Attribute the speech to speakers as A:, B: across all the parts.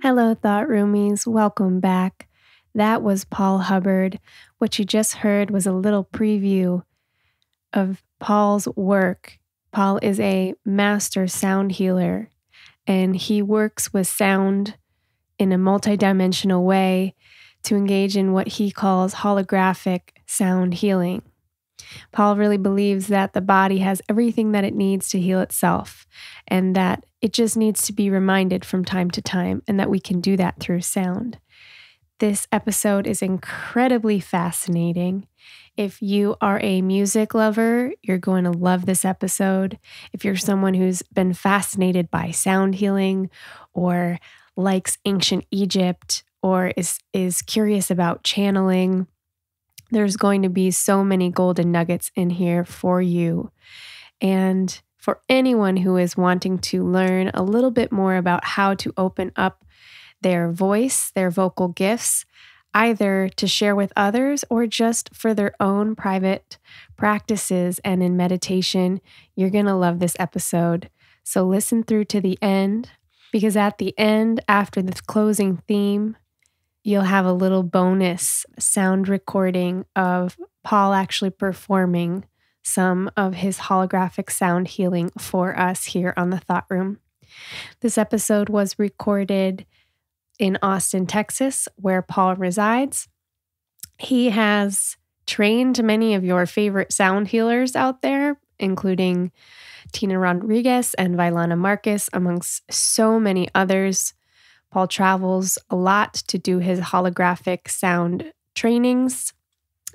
A: Hello, Thought Roomies. Welcome back. That was Paul Hubbert. What you just heard was a little preview of Paul's work. Paul is a master sound healer, and he works with sound in a multidimensional way to engage in what he calls holographic sound healing. Paul really believes that the body has everything that it needs to heal itself, and that it just needs to be reminded from time to time, and that we can do that through sound. This episode is incredibly fascinating. If you are a music lover, you're going to love this episode. If you're someone who's been fascinated by sound healing or likes ancient Egypt or is curious about channeling, there's going to be so many golden nuggets in here for you. And for anyone who is wanting to learn a little bit more about how to open up their voice, their vocal gifts, either to share with others or just for their own private practices and in meditation, you're going to love this episode. So listen through to the end, because at the end, after the closing theme, you'll have a little bonus sound recording of Paul actually performing some of his holographic sound healing for us here on the Thought Room. This episode was recorded in Austin, Texas, where Paul resides. He has trained many of your favorite sound healers out there, including Tina Rodriguez and Vailana Marcus, amongst so many others. Paul travels a lot to do his holographic sound trainings,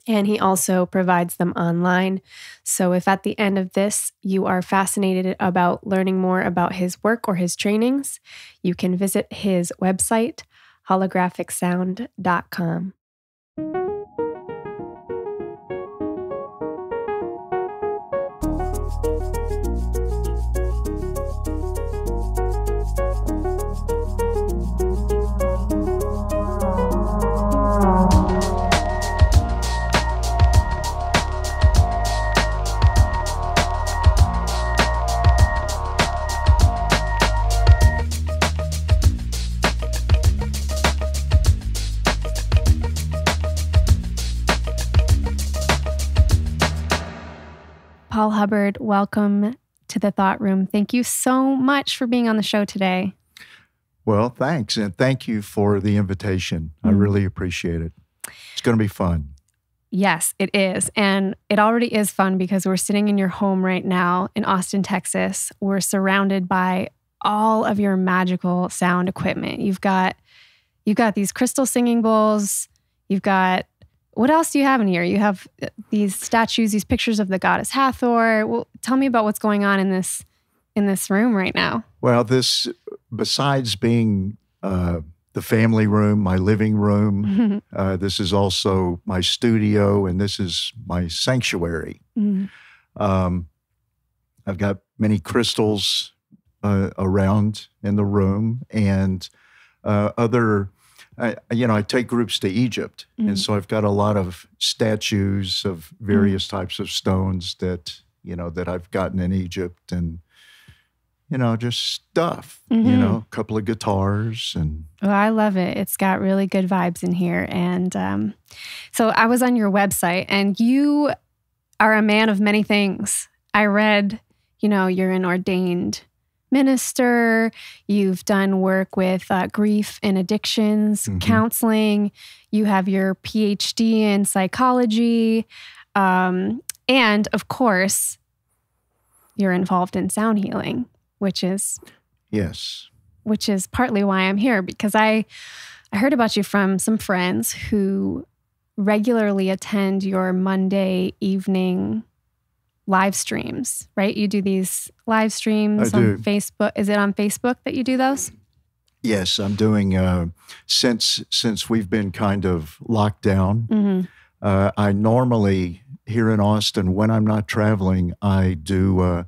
A: and he also provides them online. So if at the end of this you are fascinated about learning more about his work or his trainings, you can visit his website, holographicsound.com. Paul Hubbert, welcome to the Thought Room. Thank you so much for being on the show today.
B: Well, thanks. And thank you for the invitation. I really appreciate it. It's going to be fun.
A: Yes, it is. And it already is fun because we're sitting in your home right now in Austin, Texas. We're surrounded by all of your magical sound equipment. You've got these crystal singing bowls. You've got, what else do you have in here? You have these statues, these pictures of the goddess Hathor. Well, tell me about what's going on in this room right now.
B: Well, this, besides being the family room, my living room, this is also my studio, and this is my sanctuary. I've got many crystals around in the room, and I take groups to Egypt, and so I've got a lot of statues of various types of stones that I've gotten in Egypt, and just stuff. A couple of guitars, and
A: I love it. It's got really good vibes in here, and so I was on your website, and you are a man of many things. I read, you're an ordained minister, you've done work with grief and addictions, counseling, you have your Ph.D. in psychology, and of course, you're involved in sound healing, which is partly why I'm here, because I heard about you from some friends who regularly attend your Monday evening live streams, right? You do these live streams on Facebook. Is it on Facebook that you do those?
B: Yes, I'm doing, since we've been kind of locked down, I normally, here in Austin, when I'm not traveling, I do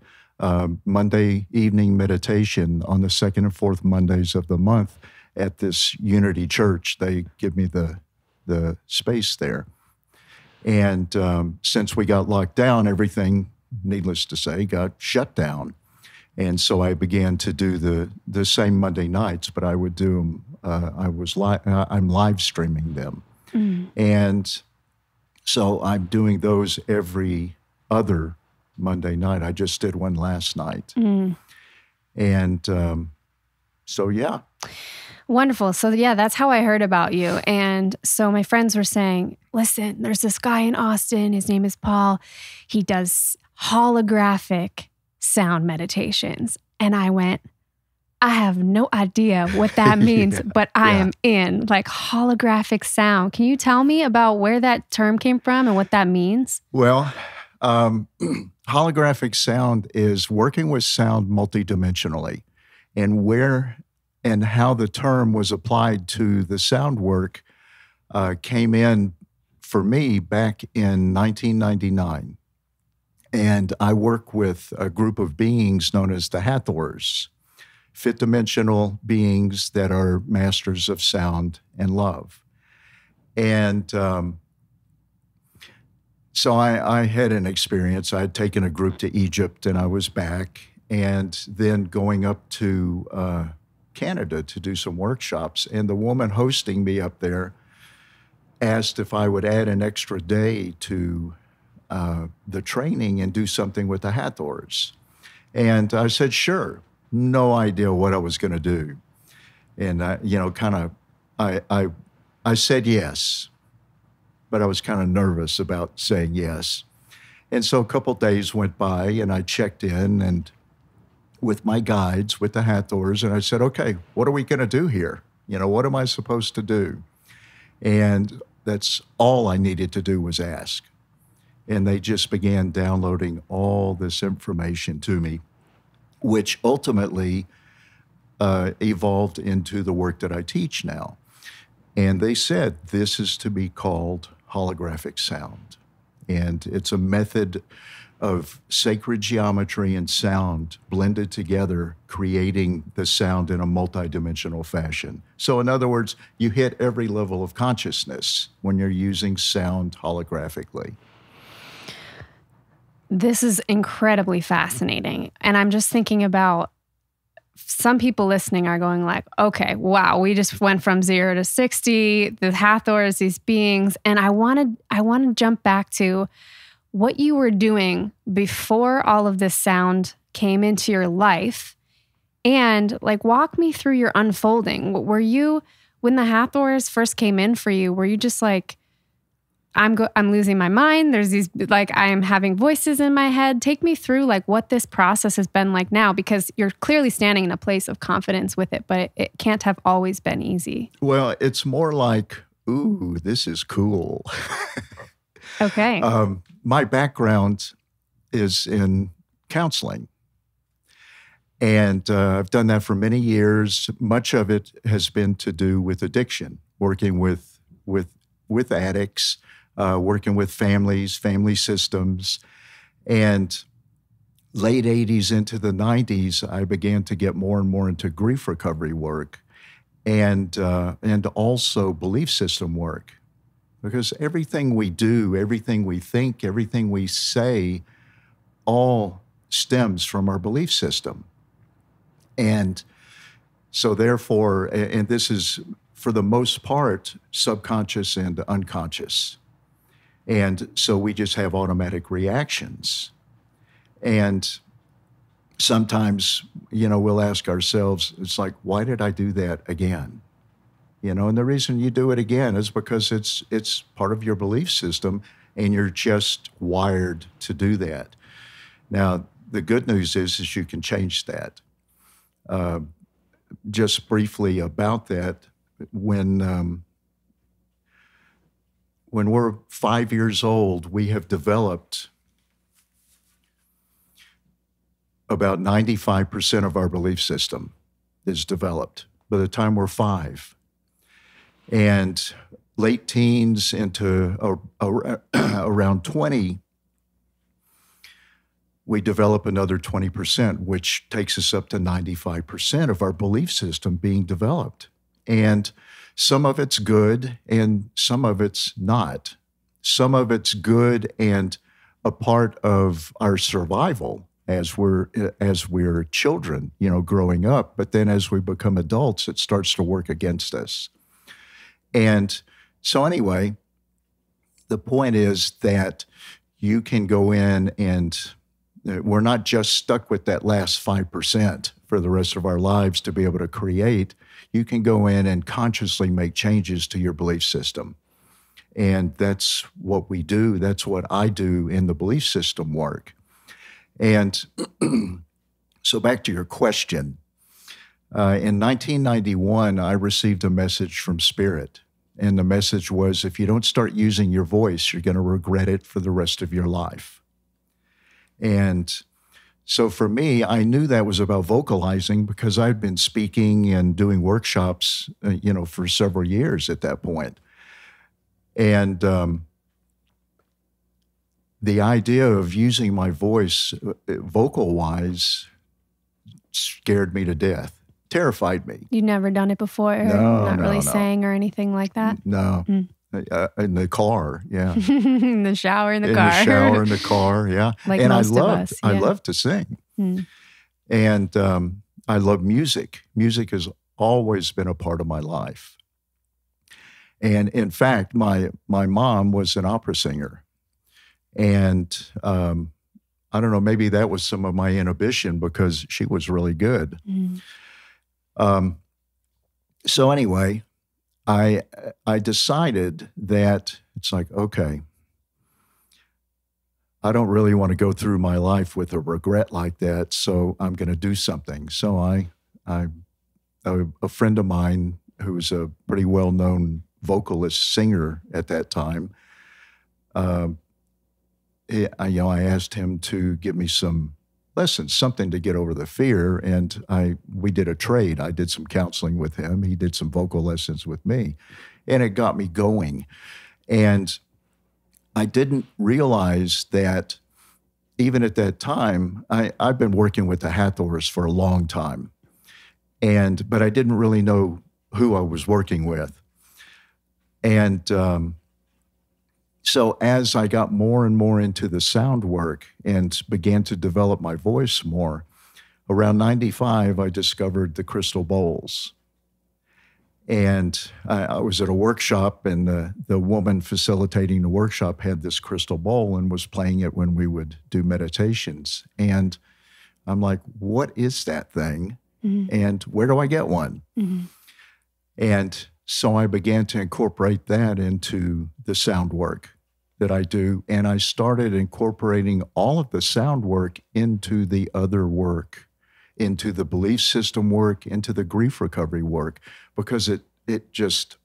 B: Monday evening meditation on the second and fourth Mondays of the month at this Unity Church. They give me the space there. And since we got locked down, everything, needless to say, got shut down. And so I began to do the same Monday nights, but I would do them I'm live streaming them. And so I'm doing those every other Monday night. I just did one last night. And so, yeah.
A: Wonderful. So, yeah, that's how I heard about you. And so my friends were saying, listen, there's this guy in Austin. His name is Paul. He does holographic sound meditations. And I went, I have no idea what that means, but I am in, like, holographic sound. Can you tell me about where that term came from and what that means?
B: Well, holographic sound is working with sound multidimensionally, and where and how the term was applied to the sound work came in for me back in 1999. And I work with a group of beings known as the Hathors, fifth dimensional beings that are masters of sound and love. And so I had an experience. I had taken a group to Egypt and I was back, and then going up to Canada to do some workshops. And the woman hosting me up there asked if I would add an extra day to the training and do something with the Hathors. And I said, sure. No idea what I was going to do. And, I said yes, but I was kind of nervous about saying yes. And so a couple days went by and I checked in and with my guides, with the Hathors, and I said, okay, what are we going to do here? What am I supposed to do? And that's all I needed to do was ask. And they just began downloading all this information to me, which ultimately evolved into the work that I teach now. And they said this is to be called holographic sound. And it's a method of sacred geometry and sound blended together, creating the sound in a multidimensional fashion. So in other words, you hit every level of consciousness when you're using sound holographically.
A: This is incredibly fascinating. And I'm just thinking about some people listening are going like, okay, wow, we just went from 0 to 60, the Hathors, these beings. And I want to jump back to what you were doing before all of this sound came into your life, and like walk me through your unfolding. Were you, when the Hathors first came in for you, were you just like, I'm losing my mind. There's these, like, I am having voices in my head. Take me through like what this process has been like now, because you're clearly standing in a place of confidence with it, but it can't have always been easy.
B: Well, it's more like, ooh, this is cool.
A: Okay.
B: My background is in counseling. And I've done that for many years. Much of it has been to do with addiction, working with addicts, working with families, family systems. And late 80s into the 90s, I began to get more and more into grief recovery work and also belief system work. Because everything we do, everything we think, everything we say, all stems from our belief system. And so therefore, and this is for the most part, subconscious and unconscious. And so we just have automatic reactions. And sometimes, we'll ask ourselves, it's like, why did I do that again? And the reason you do it again is because it's part of your belief system and you're just wired to do that. Now, the good news is you can change that. Just briefly about that, when we're 5 years old, we have developed about 95% of our belief system is developed by the time we're 5. And late teens into around 20, we develop another 20%, which takes us up to 95% of our belief system being developed. And some of it's good and some of it's not. Some of it's good and a part of our survival, as we're children, growing up. But then as we become adults, it starts to work against us. And so anyway, the point is that you can go in and we're not just stuck with that last 5% for the rest of our lives to be able to create. You can go in and consciously make changes to your belief system. And that's what we do. That's what I do in the belief system work. And so back to your question. In 1991, I received a message from Spirit. And the message was, if you don't start using your voice, you're going to regret it for the rest of your life. And so for me, I knew that was about vocalizing because I'd been speaking and doing workshops, for several years at that point. And the idea of using my voice vocal-wise scared me to death, terrified me.
A: You'd never done it before? Not really sang or anything like that?
B: No. In the car, yeah.
A: In the shower, in the car.
B: In the shower, in the car, yeah.
A: Like
B: and
A: most of us. Yeah.
B: I love to sing. And I love music. Music has always been a part of my life. And in fact, my mom was an opera singer. And I don't know, maybe that was some of my inhibition because she was really good. So anyway, I decided that it's like, okay, I don't really want to go through my life with a regret like that, so I'm going to do something. So a friend of mine who was a pretty well-known vocalist singer at that time, I asked him to give me some lessons, something to get over the fear, and we did a trade. I did some counseling with him. He did some vocal lessons with me, and it got me going. And I didn't realize that even at that time, I've been working with the Hathors for a long time, but I didn't really know who I was working with. And so as I got more and more into the sound work and began to develop my voice more, around 95, I discovered the crystal bowls. And I was at a workshop, and the woman facilitating the workshop had this crystal bowl and was playing it when we would do meditations. And I'm like, what is that thing? And where do I get one? And so I began to incorporate that into the sound work that I do. And I started incorporating all of the sound work into the other work, into the belief system work, into the grief recovery work, because it just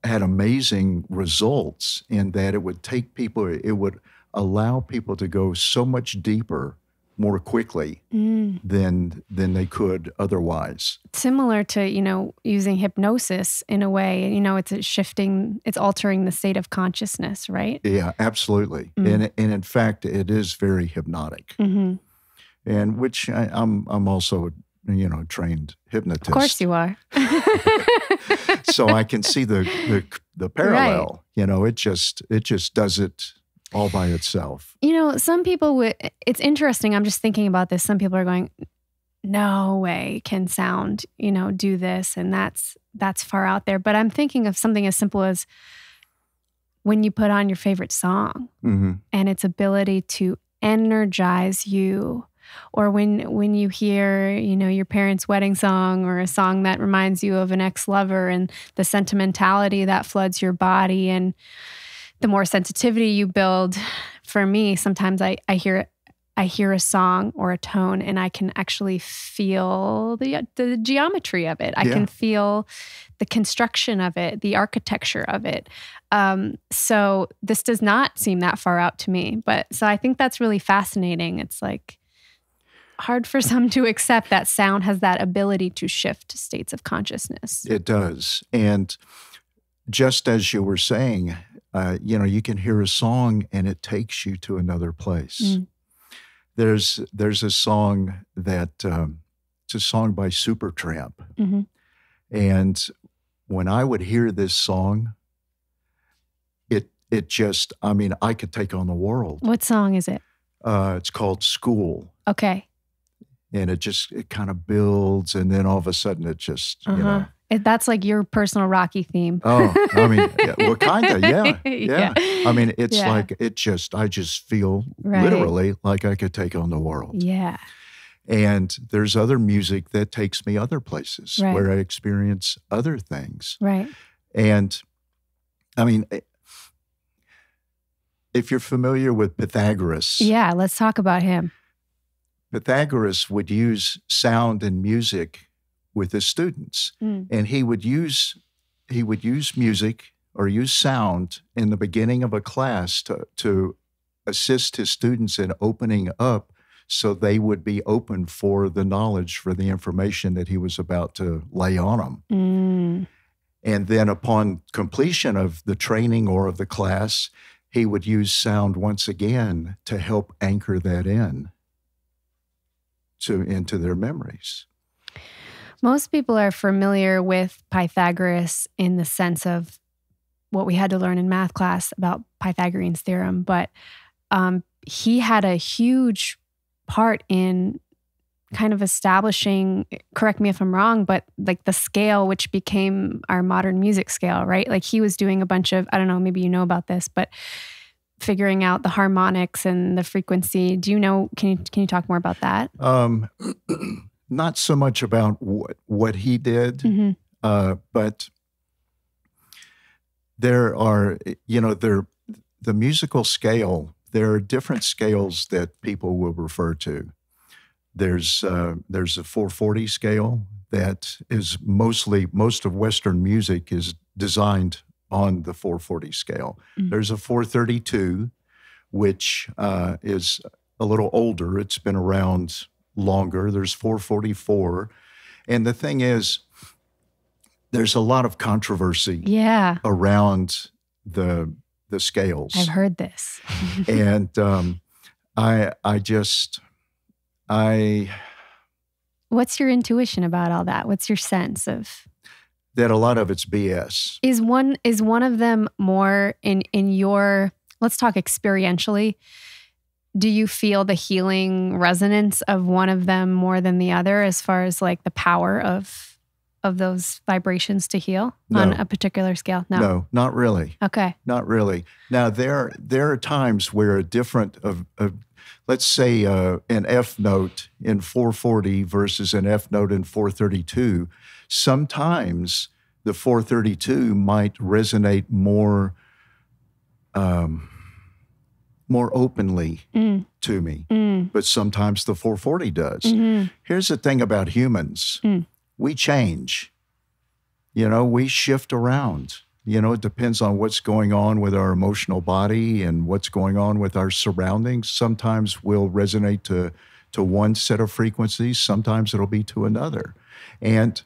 B: had amazing results in that it would take people, it would allow people to go so much deeper more quickly than they could otherwise. Similar
A: to, using hypnosis in a way, it's altering the state of consciousness, right?
B: Yeah, absolutely. And in fact, it is very hypnotic. And which I'm also a trained hypnotist.
A: Of course you are.
B: So I can see the parallel. Right. It just does it all by itself.
A: Some people it's interesting. I'm just thinking about this. Some people are going, no way can sound, do this. And that's far out there. But I'm thinking of something as simple as when you put on your favorite song and its ability to energize you. Or when you hear, your parents' wedding song or a song that reminds you of an ex-lover and the sentimentality that floods your body, and the more sensitivity you build. For me, sometimes I hear a song or a tone and I can actually feel the geometry of it. I can feel the construction of it, the architecture of it. So this does not seem that far out to me. So I think that's really fascinating. It's like hard for some to accept that sound has that ability to shift states of consciousness.
B: It does. And just as you were saying, you can hear a song and it takes you to another place. There's a song that, it's a song by Supertramp. And when I would hear this song, it just, I could take on the world.
A: What song is it?
B: It's called School.
A: Okay.
B: And it kind of builds, and then all of a sudden it just, you know.
A: That's like your personal Rocky theme.
B: Oh, I mean, well, kind of, yeah. I mean, it's like, I just feel literally like I could take on the world.
A: Yeah.
B: And there's other music that takes me other places where I experience other things.
A: Right.
B: And I mean, if you're familiar with Pythagoras.
A: Yeah, let's talk about him.
B: Pythagoras would use sound and music with his students. And he would use music or use sound in the beginning of a class to assist his students in opening up so they would be open for the knowledge, for the information that he was about to lay on them. And then upon completion of the training or of the class, he would use sound once again to help anchor that into their memories.
A: Most people are familiar with Pythagoras in the sense of what we had to learn in math class about Pythagorean's theorem, but he had a huge part in kind of establishing, correct me if I'm wrong, but like the scale which became our modern music scale, right? Like he was doing a bunch of, I don't know, maybe you know about this, but figuring out the harmonics and the frequency. Do you know, can you talk more about that?
B: Not so much about what he did, but there are, the musical scale, there are different scales that people will refer to. There's a 440 scale that is most of Western music is designed on the 440 scale. There's a 432, which is a little older. It's been around longer. There's 444. And the thing is, there's a lot of controversy around the scales.
A: I've heard this.
B: And
A: What's your intuition about all that? What's your sense of?
B: That a lot of it's BS.
A: Is one of them more in your, let's talk experientially, do you feel the healing resonance of one of them more than the other as far as like the power of those vibrations to heal on a particular scale?
B: No, not really.
A: Okay.
B: Not really. Now, there are times where a different, let's say an F note in 440 versus an F note in 432, sometimes the 432 might resonate more openly to me, but sometimes the 440 does. Here's the thing about humans. We change. We shift around. It depends on what's going on with our emotional body and what's going on with our surroundings. Sometimes we'll resonate to one set of frequencies. Sometimes it'll be to another. And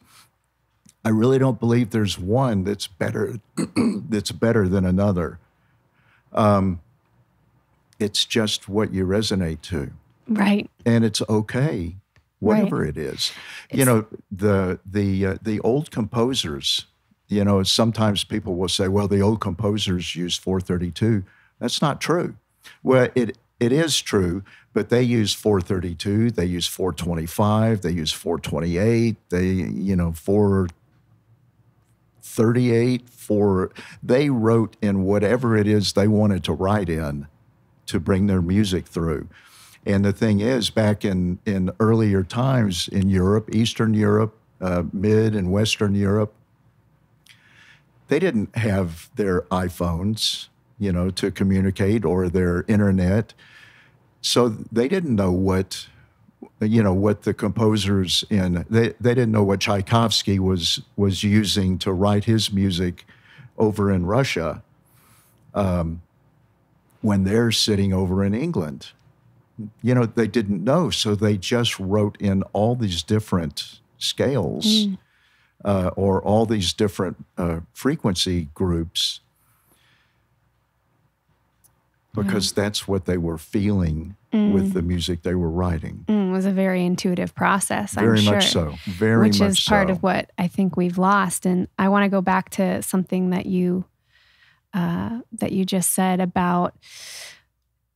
B: I really don't believe there's one that's better than another. It's just what you resonate to. Right. And it's okay, whatever it is. The old composers, sometimes people will say, well, the old composers used 432. That's not true. Well, it is true, but they use 432, they use 425, they use 428, they 438, they wrote in whatever it is they wanted to write in to bring their music through. And the thing is, back in earlier times in Europe, Eastern Europe, Mid and Western Europe, they didn't have their iPhones, to communicate, or their internet. So they didn't know what the composers they didn't know what Tchaikovsky was using to write his music over in Russia when they're sitting over in England. They didn't know, so they just wrote in all these different scales or all these different frequency groups because that's what they were feeling with the music they were writing.
A: It was a very intuitive process, I'm sure.
B: Very much so. Very much so.
A: Which is part of what I think we've lost. And I want to go back to something that you just said about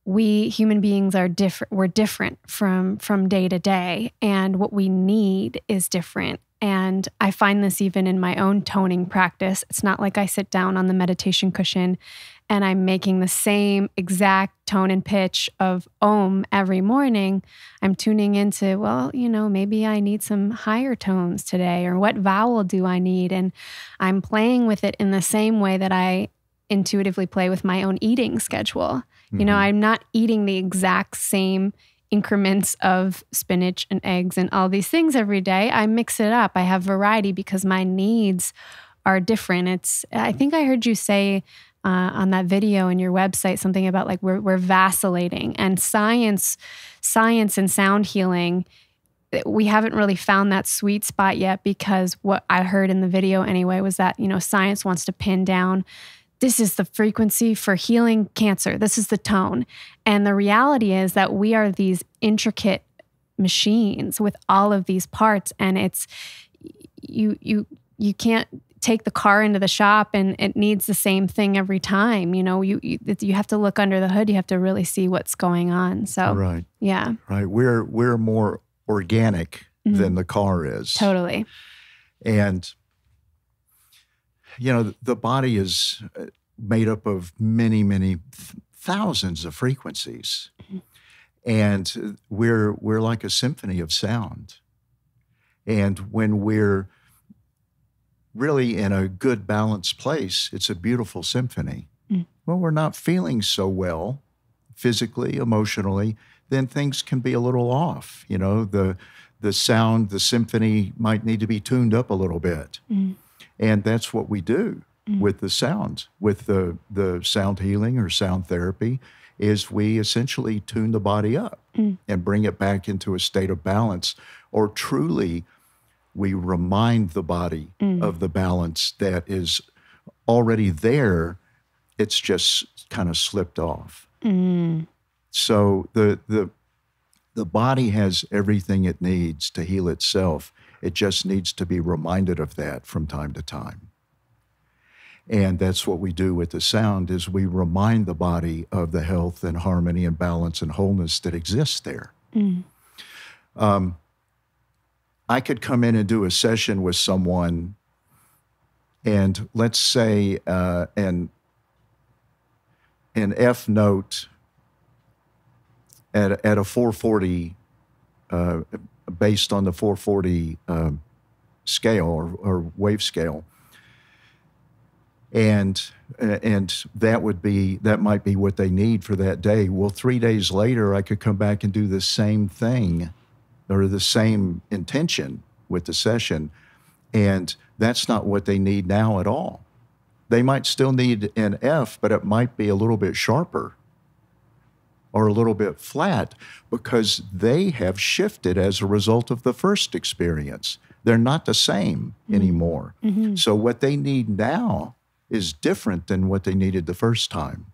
A: we human beings are different. We're different from day to day, and what we need is different. And I find this even in my own toning practice. It's not like I sit down on the meditation cushion and I'm making the same exact tone and pitch of Om every morning. I'm tuning into, well, maybe I need some higher tones today, or what vowel do I need? And I'm playing with it in the same way that I intuitively play with my own eating schedule. Mm-hmm. I'm not eating the exact same increments of spinach and eggs and all these things every day. I mix it up. I have variety because my needs are different. I think I heard you say on that video in your website something about like we're vacillating, and science and sound healing, we haven't really found that sweet spot yet, because what I heard in the video anyway was that, science wants to pin down, this is the frequency for healing cancer. This is the tone. And the reality is that we are these intricate machines with all of these parts. And it's, you can't take the car into the shop and it needs the same thing every time. You have to look under the hood. You have to really see what's going on. So,
B: right.
A: Yeah.
B: Right. We're more organic than the car is.
A: Totally.
B: And the body is made up of many, many thousands of frequencies. And we're like a symphony of sound. And when we're really in a good balanced place, it's a beautiful symphony. When we're not feeling so well, physically, emotionally, then things can be a little off. The sound, the symphony might need to be tuned up a little bit. And that's what we do with the sound, with the sound healing or sound therapy, is we essentially tune the body up and bring it back into a state of balance, or truly we remind the body of the balance that is already there. It's just kind of slipped off. So the body has everything it needs to heal itself. It just needs to be reminded of that from time to time. And that's what we do with the sound, is we remind the body of the health and harmony and balance and wholeness that exists there. I could come in and do a session with someone, and let's say an F note at a 440, based on the 440 scale or wave scale. And that might be what they need for that day. Well, 3 days later, I could come back and do the same thing or the same intention with the session. And that's not what they need now at all. They might still need an F, but it might be a little bit sharper or a little bit flat, because they have shifted as a result of the first experience. They're not the same anymore. So what they need now is different than what they needed the first time.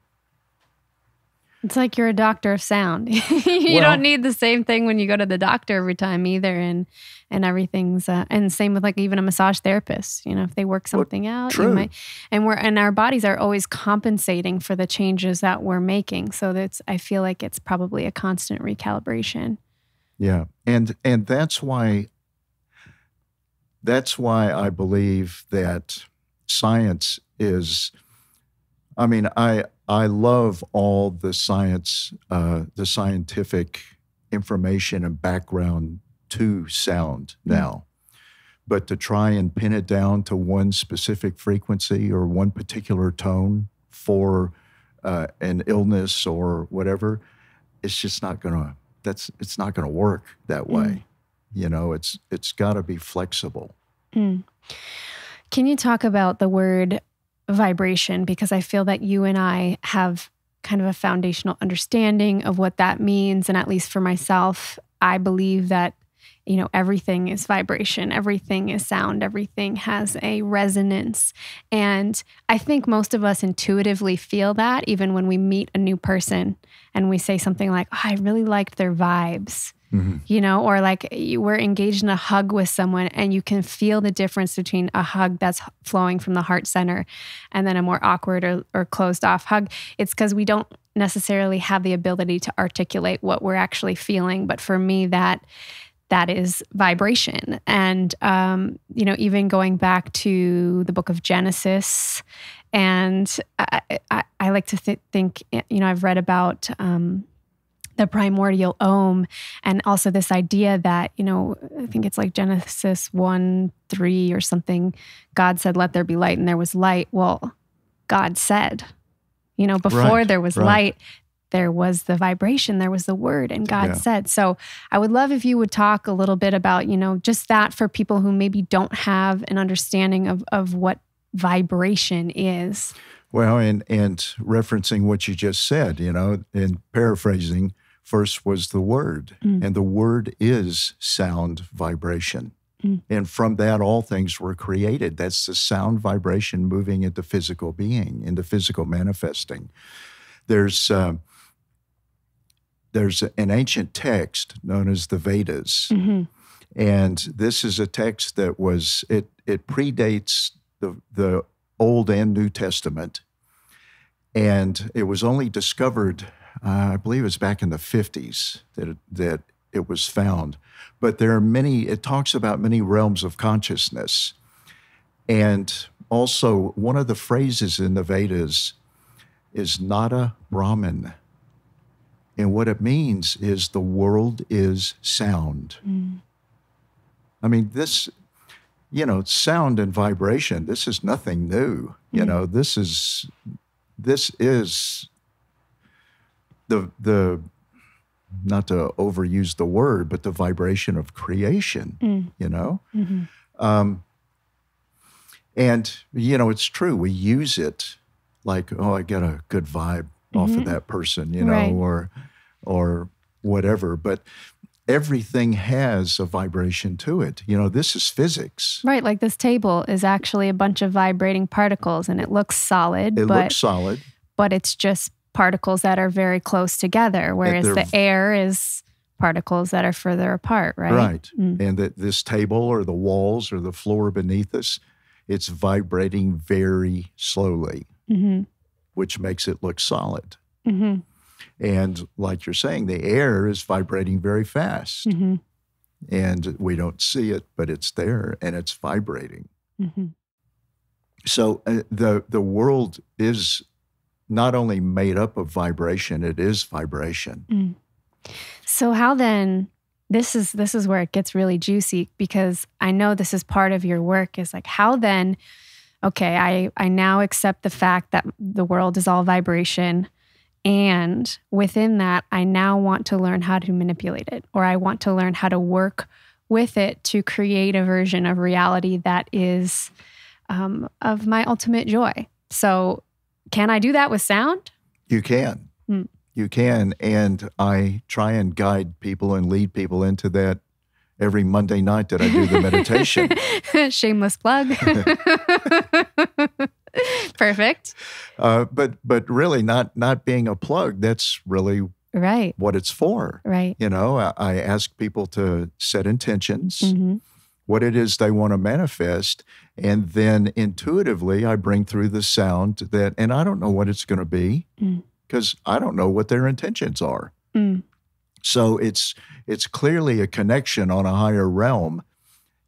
A: It's like you're a doctor of sound. You don't need the same thing when you go to the doctor every time either, and everything's and same with like even a massage therapist. If they work something out,
B: true.
A: You might, and our bodies are always compensating for the changes that we're making. So I feel like it's probably a constant recalibration. Yeah,
B: and that's why I believe that science is. I mean, I love all the science, the scientific information and background to sound now. But to try and pin it down to one specific frequency or one particular tone for an illness or whatever, it's just not gonna. It's not gonna work that way. It's got to be flexible.
A: Can you talk about the word vibration? Because I feel that you and I have kind of a foundational understanding of what that means. And at least for myself, I believe that, everything is vibration, everything is sound, everything has a resonance. And I think most of us intuitively feel that even when we meet a new person and we say something like, oh, I really liked their vibes. Or like we're engaged in a hug with someone and you can feel the difference between a hug that's flowing from the heart center and then a more awkward or closed off hug. It's because we don't necessarily have the ability to articulate what we're actually feeling. But for me, that is vibration. And, even going back to the book of Genesis, and I like to think, I've read about the primordial Om, and also this idea that, I think it's like Genesis 1:3 or something, God said, let there be light, and there was light. Well, God said, before there was light, there was the vibration, there was the word, and God said. So I would love if you would talk a little bit about, just that for people who maybe don't have an understanding of what vibration is.
B: Well, and referencing what you just said, and paraphrasing, first was the word, and the word is sound vibration. And from that, all things were created. That's the sound vibration moving into physical being, into physical manifesting. There's an ancient text known as the Vedas. And this is a text that it predates the Old and New Testament. And it was only discovered, I believe it was back in the 50s that it was found. But there are it talks about many realms of consciousness. And also, one of the phrases in the Vedas is Nada Brahman. And what it means is the world is sound. I mean, this, sound and vibration, this is nothing new. This is the not to overuse the word, but the vibration of creation, And, it's true. We use it like, oh, I get a good vibe off of that person, or whatever. But everything has a vibration to it. This is physics.
A: Right. Like this table is actually a bunch of vibrating particles and it looks solid.
B: It looks solid.
A: But it's just particles that are very close together, whereas the air is particles that are further apart, right?
B: Right. And that this table or the walls or the floor beneath us, it's vibrating very slowly, which makes it look solid. And like you're saying, the air is vibrating very fast. And we don't see it, but it's there and it's vibrating. So the world is not only made up of vibration, it is vibration.
A: So how then, this is where it gets really juicy, because I know this is part of your work, is like, how then, okay, I now accept the fact that the world is all vibration, and within that, I now want to learn how to manipulate it, or I want to learn how to work with it to create a version of reality that is of my ultimate joy. So can I do that with sound?
B: You can. You can. And I try and guide people and lead people into that every Monday night that I do the meditation.
A: Shameless plug. Perfect.
B: But really not being a plug, that's really what it's for.
A: Right.
B: I ask people to set intentions, what it is they want to manifest, and then intuitively I bring through the sound that, and I don't know what it's going to be because I don't know what their intentions are. So it's clearly a connection on a higher realm,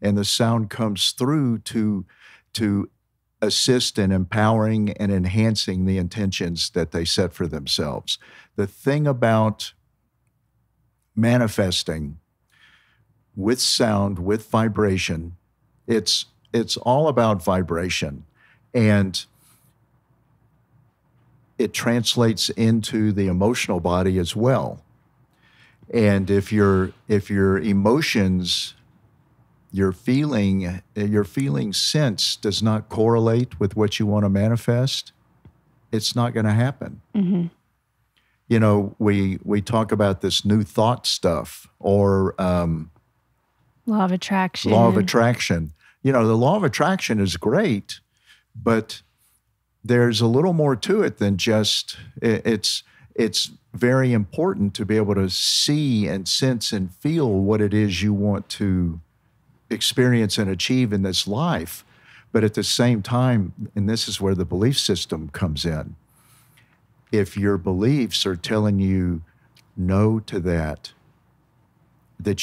B: and the sound comes through to assist in empowering and enhancing the intentions that they set for themselves. The thing about manifesting with sound, with vibration, it's all about vibration, and it translates into the emotional body as well. And if your emotions, your feeling sense does not correlate with what you want to manifest, it's not going to happen. We talk about this new thought stuff, or
A: law of attraction.
B: Law of attraction. The law of attraction is great, but there's a little more to it than just it's very important to be able to see and sense and feel what it is you want to experience and achieve in this life. But at the same time, and this is where the belief system comes in, if your beliefs are telling you no to that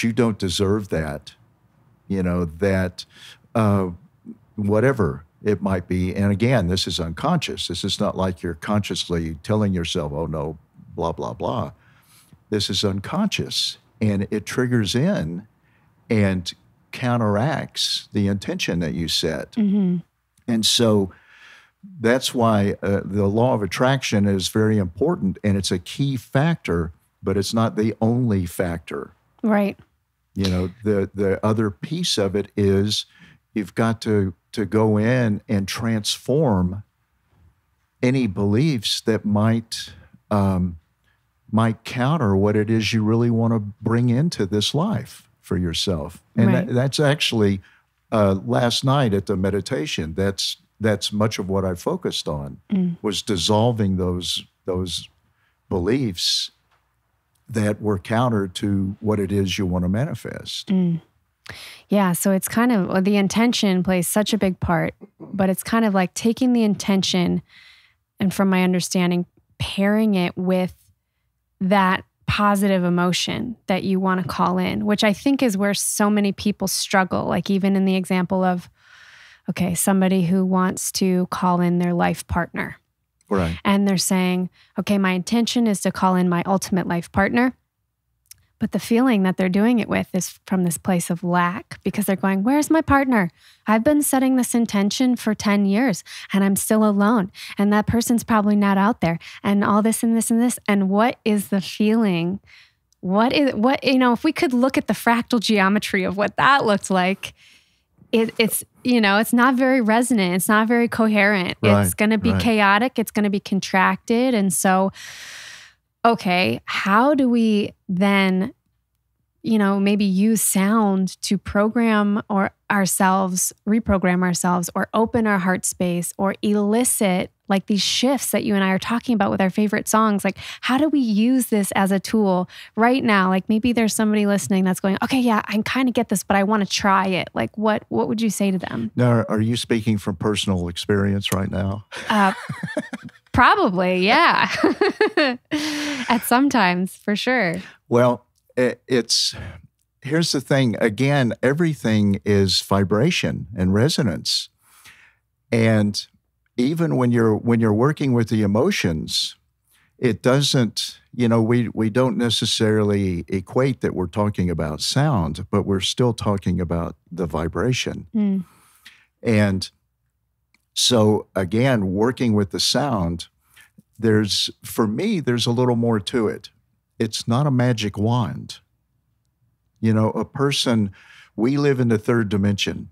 B: you don't deserve that, that whatever it might be. And again, this is unconscious. This is not like you're consciously telling yourself, oh no, blah, blah, blah. This is unconscious, and it triggers in and counteracts the intention that you set. Mm-hmm. And so that's why the law of attraction is very important, and it's a key factor, but it's not the only factor.
A: Right.
B: The other piece of it is you've got to go in and transform any beliefs that might counter what it is you really want to bring into this life for yourself. And
A: right.
B: That's actually last night at the meditation. That's much of what I focused on was dissolving those beliefs that were counter to what it is you want to manifest.
A: Yeah, so it's kind of, the intention plays such a big part, but it's kind of like taking the intention and, from my understanding, pairing it with that positive emotion that you want to call in, which I think is where so many people struggle. Like even in the example of, okay, somebody who wants to call in their life partner.
B: Right.
A: And they're saying, okay, my intention is to call in my ultimate life partner. But the feeling that they're doing it with is from this place of lack, because they're going, where's my partner? I've been setting this intention for 10 years and I'm still alone. And that person's probably not out there, and all this and this and this. And what is the feeling? If we could look at the fractal geometry of what that looked like, it's not very resonant. It's not very coherent.
B: Right,
A: it's going to be chaotic. It's going to be contracted. And so, okay, how do we then, maybe use sound to reprogram ourselves, or open our heart space, or elicit like these shifts that you and I are talking about with our favorite songs? Like, how do we use this as a tool right now? Like maybe there's somebody listening that's going, okay, yeah, I kind of get this, but I want to try it. Like what would you say to them?
B: Now, are you speaking from personal experience right now?
A: Probably, yeah. At sometimes, for sure.
B: Well, here's the thing. Again, everything is vibration and resonance. And even when you're working with the emotions, it doesn't, we don't necessarily equate that we're talking about sound, but we're still talking about the vibration. And so again, working with the sound, for me, there's a little more to it. It's not a magic wand. A person, we live in the third dimension.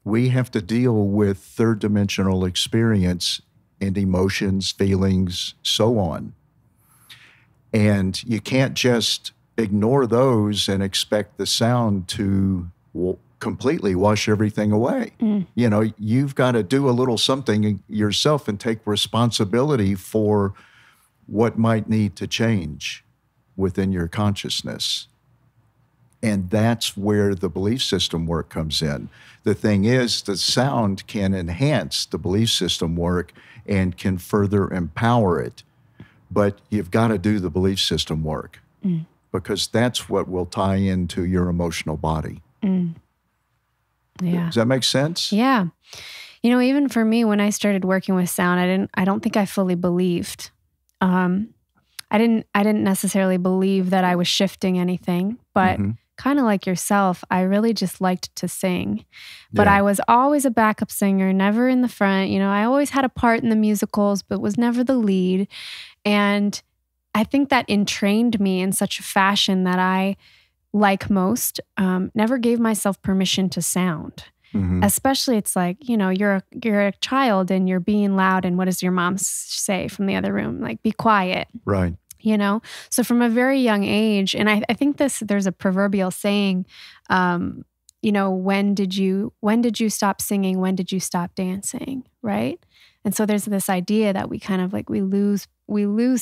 B: We have to deal with third dimensional experience and emotions, feelings, so on. And you can't just ignore those and expect the sound to completely wash everything away. You've got to do a little something yourself and take responsibility for what might need to change within your consciousness. And that's where the belief system work comes in. The thing is, the sound can enhance the belief system work and can further empower it. But you've got to do the belief system work because that's what will tie into your emotional body. Yeah. Does that make sense?
A: Yeah. Even for me, when I started working with sound, I don't think I fully believed. I didn't necessarily believe that I was shifting anything, but kind of like yourself, I really just liked to sing. But I was always a backup singer, never in the front. I always had a part in the musicals, but was never the lead. And I think that entrained me in such a fashion that I, like most, never gave myself permission to sound. Especially, it's like, you're a child and you're being loud, and what does your mom say from the other room? Like, be quiet.
B: Right.
A: So from a very young age, and I think there's a proverbial saying, when did you stop singing? When did you stop dancing? Right? And so there's this idea that we kind of like, we lose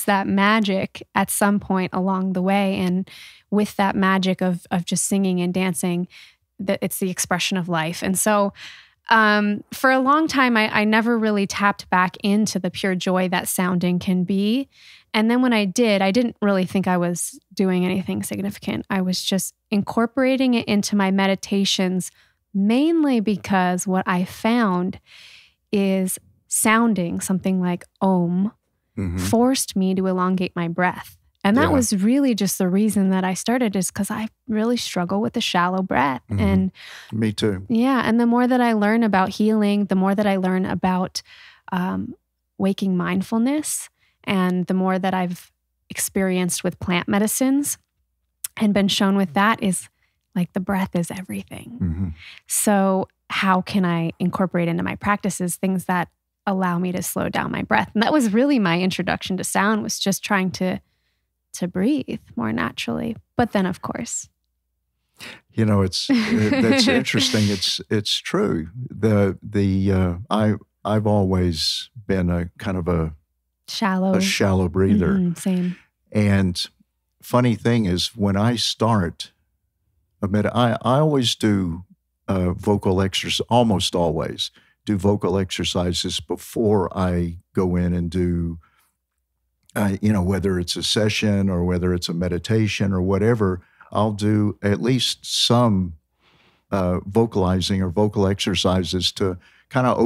A: that magic at some point along the way. And with that magic of just singing and dancing, that it's the expression of life. And so for a long time, I never really tapped back into the pure joy that sounding can be. And then when I did, I didn't really think I was doing anything significant. I was just incorporating it into my meditations, mainly because what I found is sounding something like Om forced me to elongate my breath. And that was really just the reason that I started, is because I really struggle with the shallow breath. And
B: me too.
A: Yeah. And the more that I learn about healing, the more that I learn about waking mindfulness, and the more that I've experienced with plant medicines and been shown with that, is like the breath is everything. So how can I incorporate into my practices things that allow me to slow down my breath? And that was really my introduction to sound, was just trying to breathe more naturally. But then, of course,
B: that's interesting. It's true. I've always been a kind of a shallow breather.
A: Same.
B: And funny thing is, when I start I always do vocal exercise. Almost always do vocal exercises before I go in and do. Whether it's a session or whether it's a meditation or whatever, I'll do at least some vocalizing or vocal exercises to kind of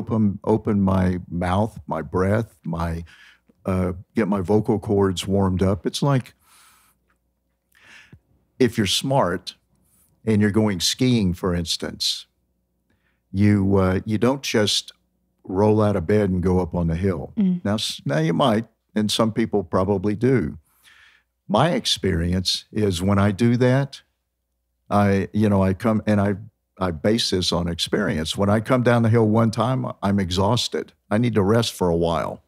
B: open my mouth, my breath, get my vocal cords warmed up. It's like if you're smart and you're going skiing, for instance, you don't just roll out of bed and go up on the hill. Now you might. And some people probably do. My experience is when I do that, I come and I base this on experience. When I come down the hill one time, I'm exhausted. I need to rest for a while.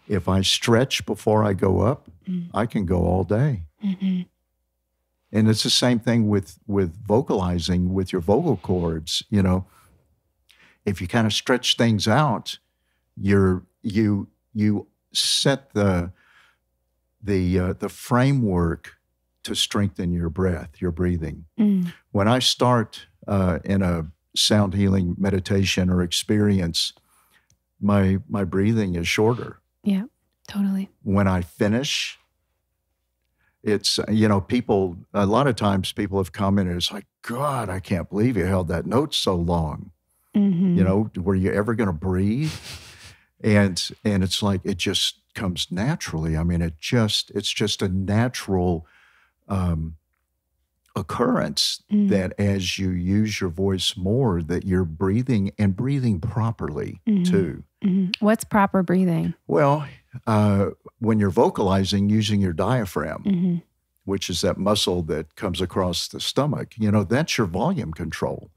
B: If I stretch before I go up, I can go all day. And it's the same thing with vocalizing with your vocal cords. If you kind of stretch things out, you set the framework to strengthen your breath, your breathing. When I start in a sound healing meditation or experience, my breathing is shorter.
A: Yeah, totally.
B: When I finish, it's, people, a lot of times people have commented, it's like, God, I can't believe you held that note so long. Were you ever going to breathe? And it's like, it just comes naturally. I mean, it's just a natural occurrence that as you use your voice more, that you're breathing and breathing properly too.
A: What's proper breathing?
B: Well, when you're vocalizing using your diaphragm, which is that muscle that comes across the stomach, that's your volume control.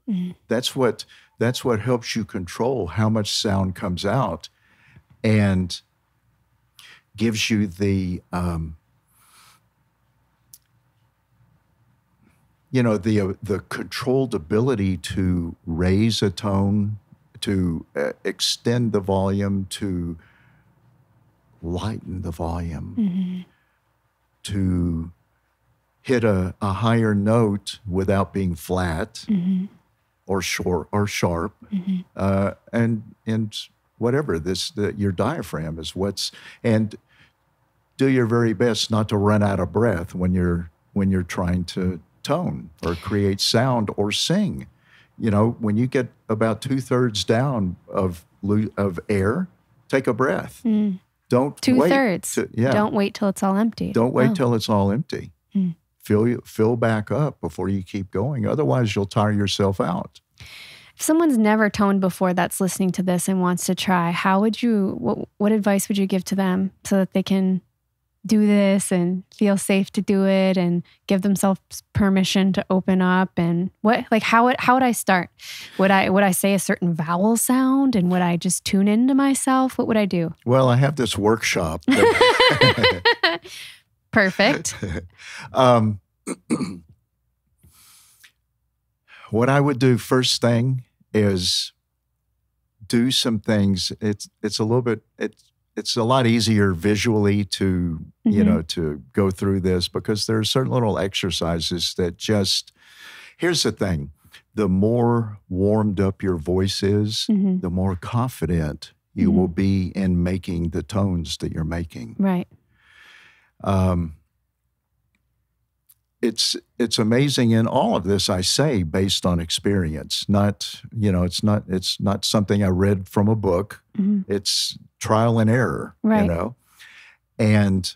B: That's what helps you control how much sound comes out, and gives you the controlled ability to raise a tone, to extend the volume, to lighten the volume, to hit a higher note without being flat or short or sharp, and whatever your diaphragm is and do your very best not to run out of breath when you're trying to tone or create sound or sing. When you get about 2/3 down of air, take a breath. Don't
A: 2/3. Don't wait till it's all empty.
B: Don't wait till it's all empty. Fill back up before you keep going. Otherwise, you'll tire yourself out.
A: If someone's never toned before that's listening to this and wants to try, what advice would you give to them so that they can do this and feel safe to do it and give themselves permission to open up? And how would I start? Would I say a certain vowel sound, and would I just tune into myself? What would I do?
B: Well, I have this workshop.
A: Perfect.
B: What I would do first thing is do some things. It's a little bit, it's a lot easier visually to, you know, to go through this, because there are certain little exercises that just, here's the thing. The more warmed up your voice is, the more confident you will be in making the tones that you're making.
A: Right.
B: It's amazing, and all of this I say based on experience. Not, you know, it's not something I read from a book. It's trial and error,
A: right.
B: You know. And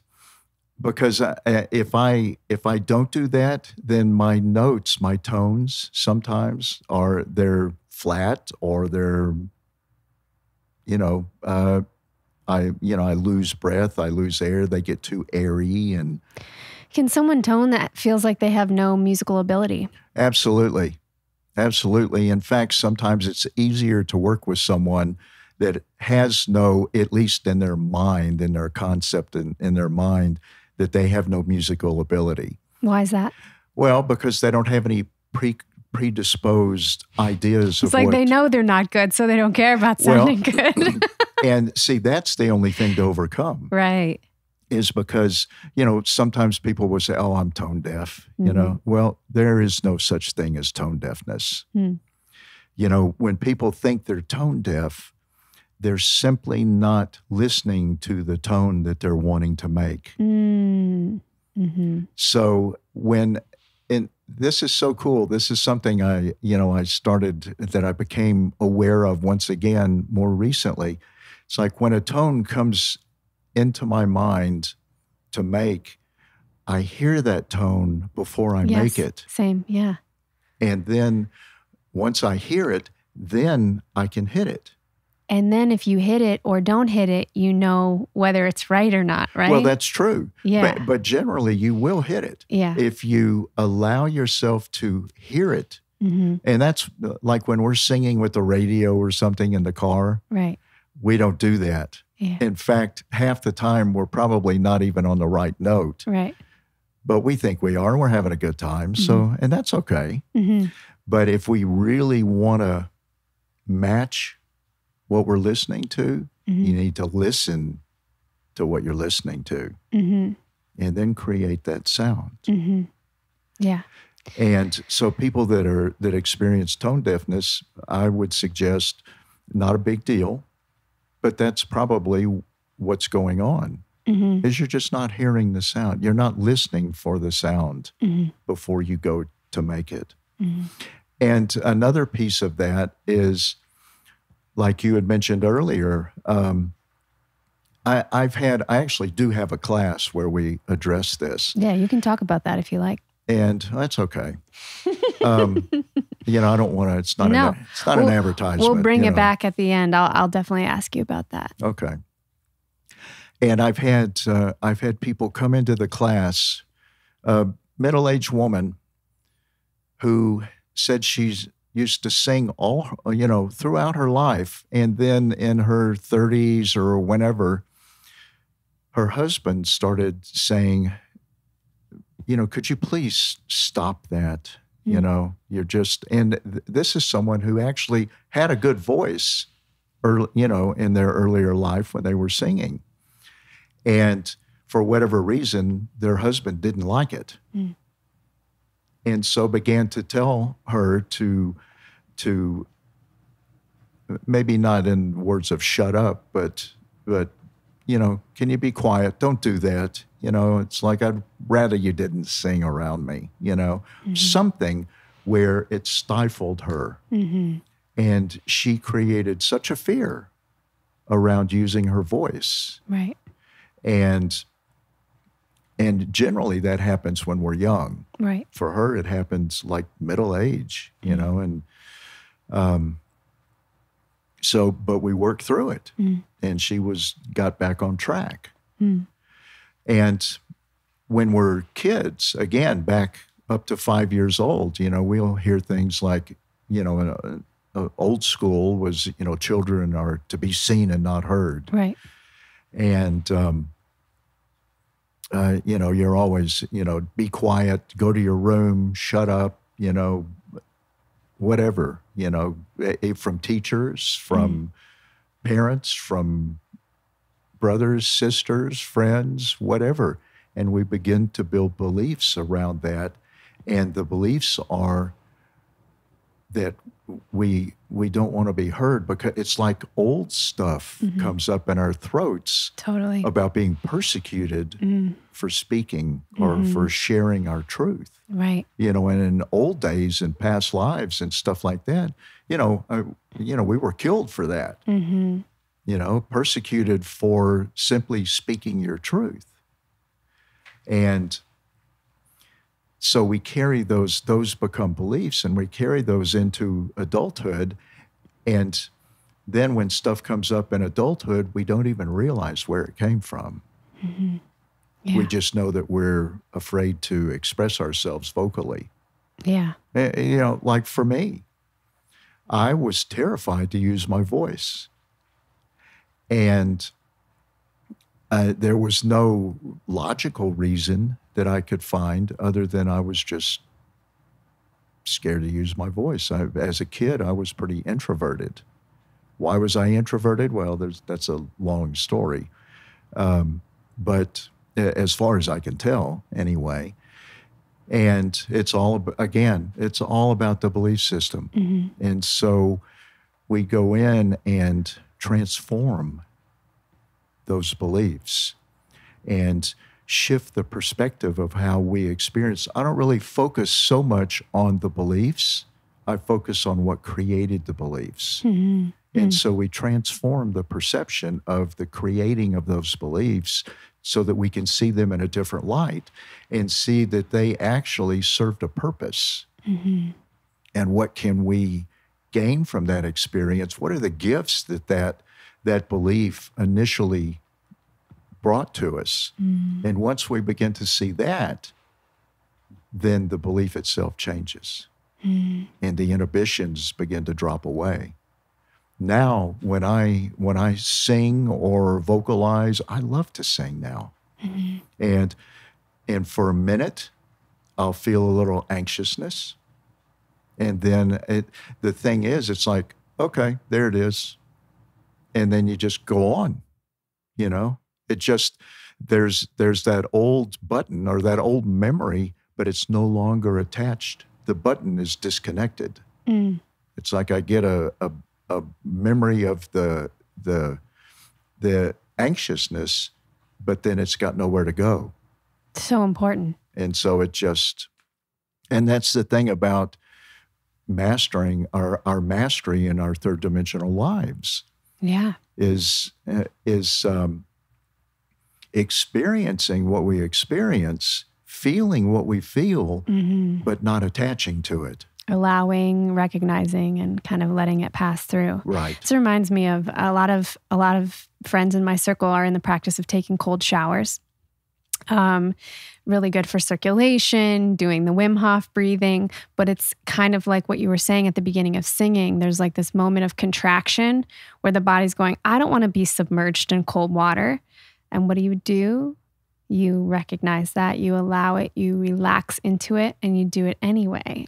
B: because if I don't do that, then my notes, my tones sometimes they're flat, or they're, you know, I lose breath, I lose air, they get too airy. And
A: can someone tone that feels like they have no musical ability? Absolutely.
B: Absolutely. In fact, sometimes it's easier to work with someone that has no, at least in their mind, in their concept, in their mind, that they have no musical ability.
A: Why is that?
B: Well, because they don't have any predisposed ideas.
A: It's like they know they're not good, so they don't care about sounding good.
B: And see, that's the only thing to overcome.
A: Right.
B: Is because, you know, sometimes people will say, oh, I'm tone deaf, you know. Well, there is no such thing as tone deafness. You know, when people think they're tone deaf, they're simply not listening to the tone that they're wanting to make. So and this is so cool. This is something I started, that I became aware of once again more recently. It's like when a tone comes into my mind to make, I hear that tone before I make it.
A: Same, yeah.
B: And then once I hear it, then I can hit it.
A: And then if you hit it or don't hit it, you know whether it's right or not, right?
B: Well, that's true.
A: Yeah.
B: But generally, you will hit it.
A: Yeah.
B: If you allow yourself to hear it. And that's like when we're singing with the radio or something in the car.
A: Right.
B: We don't do that.
A: Yeah.
B: In fact, half the time, we're probably not even on the right note.
A: Right.
B: But we think we are, and we're having a good time. So, and that's okay. But if we really want to match what we're listening to, you need to listen to what you're listening to, and then create that sound.
A: Yeah.
B: And so people that experience tone deafness, I would suggest not a big deal, but that's probably what's going on, is you're just not hearing the sound. You're not listening for the sound before you go to make it. And another piece of that is, like you had mentioned earlier, I actually do have a class where we address this.
A: Yeah, you can talk about that if you like.
B: And that's okay. You know, I don't want to, it's not an advertisement.
A: We'll bring it back at the end. I'll definitely ask you about that.
B: Okay. And I've had people come into the class, a middle-aged woman who said she's used to sing throughout her life. And then in her 30s or whenever, her husband started saying, could you please stop that? You're just, and this is someone who actually had a good voice, in their earlier life when they were singing. And for whatever reason, their husband didn't like it. And so began to tell her to maybe not in words of shut up, but can you be quiet? Don't do that. It's like, I'd rather you didn't sing around me, something where it stifled her. And she created such a fear around using her voice.
A: Right.
B: And generally that happens when we're young.
A: Right.
B: For her, it happens like middle age, and but we worked through it, and she got back on track. And when we're kids, again, back up to 5 years old, we'll hear things like, old school was, children are to be seen and not heard.
A: Right.
B: And, you're always, be quiet, go to your room, shut up, whatever, from teachers, from parents, from brothers, sisters, friends, whatever. And we begin to build beliefs around that. And the beliefs are that we don't want to be heard, because it's like old stuff comes up in our throats.
A: Totally.
B: About being persecuted for speaking or for sharing our truth.
A: Right.
B: And in old days and past lives and stuff like that, we were killed for that. Persecuted for simply speaking your truth. And so we carry those become beliefs, and we carry those into adulthood. And then when stuff comes up in adulthood, we don't even realize where it came from. Yeah. We just know that we're afraid to express ourselves vocally.
A: Yeah.
B: Like for me, I was terrified to use my voice. And there was no logical reason that I could find other than I was just scared to use my voice. As a kid, I was pretty introverted. Why was I introverted? Well, that's a long story. But as far as I can tell, anyway. And it's all about the belief system. And so we go in and transform those beliefs and shift the perspective of how we experience. I don't really focus so much on the beliefs. I focus on what created the beliefs. And so we transform the perception of the creating of those beliefs so that we can see them in a different light and see that they actually served a purpose. And what can we gain from that experience? What are the gifts that belief initially brought to us? And once we begin to see that, then the belief itself changes. And the inhibitions begin to drop away. Now, when I sing or vocalize, I love to sing now. And for a minute, I'll feel a little anxiousness. And then the thing is, it's like, okay, there it is. And then you just go on, It just, there's that old button or that old memory, but it's no longer attached. The button is disconnected. It's like I get a memory of the anxiousness, but then it's got nowhere to go.
A: So important.
B: And so and that's the thing about mastering our mastery in our third dimensional lives.
A: Yeah.
B: Is experiencing what we experience, feeling what we feel, but not attaching to it.
A: Allowing, recognizing, and kind of letting it pass through.
B: Right.
A: This reminds me of a lot of friends in my circle are in the practice of taking cold showers. Really good for circulation, doing the Wim Hof breathing, but it's kind of like what you were saying at the beginning of singing. There's like this moment of contraction where the body's going, I don't want to be submerged in cold water. And what do? You recognize that, you allow it, you relax into it, and you do it anyway.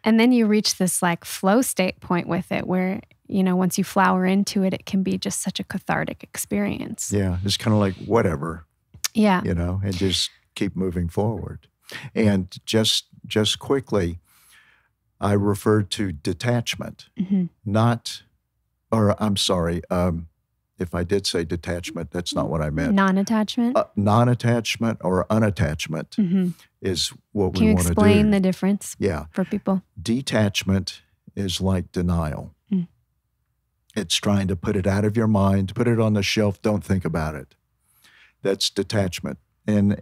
A: And then you reach this like flow state point with it where, once you flower into it, it can be just such a cathartic experience.
B: Yeah, it's kind of like whatever.
A: Yeah.
B: And just keep moving forward. And just quickly, I referred to detachment, if I did say detachment, that's not what I meant.
A: Non-attachment?
B: Non-attachment or unattachment is what we want to do.
A: Can you explain the difference for people?
B: Detachment is like denial. It's trying to put it out of your mind, put it on the shelf, don't think about it. That's detachment. In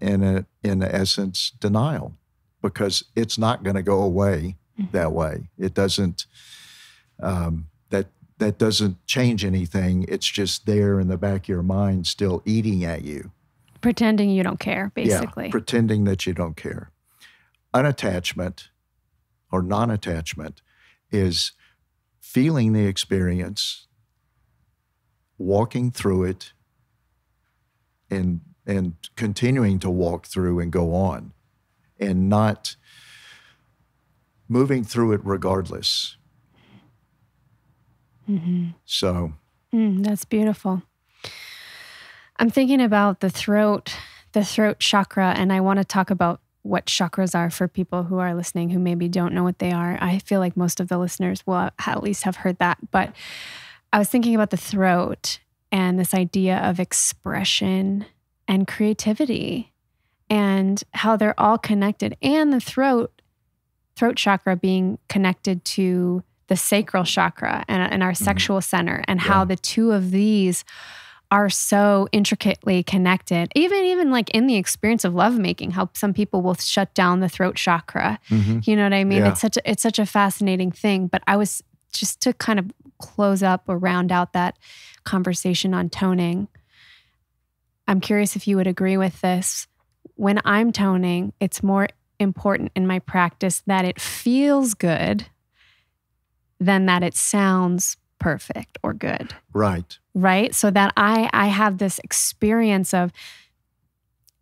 B: essence, denial, because it's not going to go away that way. It doesn't, that doesn't change anything. It's just there in the back of your mind, still eating at you.
A: Pretending you don't care, basically.
B: Yeah, pretending that you don't care. Unattachment or non-attachment is feeling the experience, walking through it, and continuing to walk through and go on, and not moving through it regardless. So.
A: That's beautiful. I'm thinking about the throat chakra, and I want to talk about what chakras are for people who are listening who maybe don't know what they are. I feel like most of the listeners will at least have heard that, but I was thinking about the throat and this idea of expression and creativity and how they're all connected, and the throat chakra being connected to the sacral chakra and our sexual center, and how the two of these are so intricately connected. Even like in the experience of lovemaking, how some people will shut down the throat chakra. You know what I mean?
B: Yeah.
A: It's such a fascinating thing. But I was just to kind of close up or round out that conversation on toning. I'm curious if you would agree with this. When I'm toning, it's more important in my practice that it feels good than that it sounds perfect or good. Right? So that I have this experience of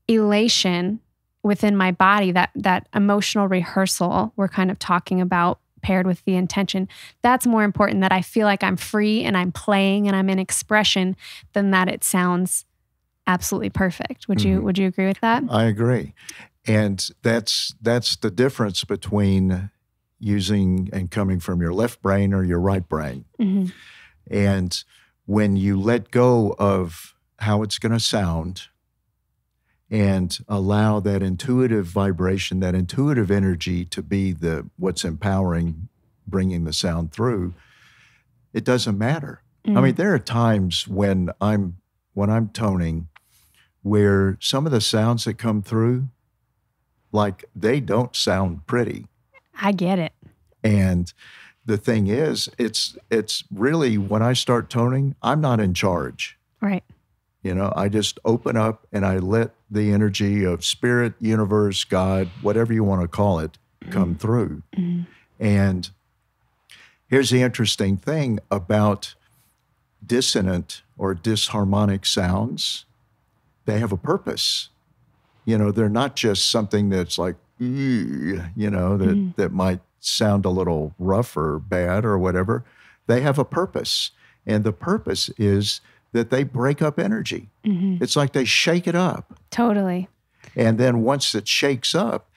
A: elation within my body, that emotional rehearsal we're kind of talking about, paired with the intention. That's more important, that I feel like I'm free and I'm playing and I'm in expression, than that it sounds absolutely perfect. Would you agree with that?
B: I agree. And that's the difference between using and coming from your left brain or your right brain. And when you let go of how it's going to sound and allow that intuitive vibration, that intuitive energy to be what's empowering, bringing the sound through, it doesn't matter. I mean, there are times when I'm toning where some of the sounds that come through, like, they don't sound pretty.
A: I get it.
B: And the thing is, it's really, when I start toning, I'm not in charge.
A: Right.
B: You know, I just open up and I let the energy of spirit, universe, God, whatever you want to call it, come through. And here's the interesting thing about dissonant or disharmonic sounds. They have a purpose. You know, they're not just something that's like, that might sound a little rough or bad or whatever. They have a purpose. And the purpose is that they break up energy. It's like they shake it up.
A: Totally.
B: And then once it shakes up,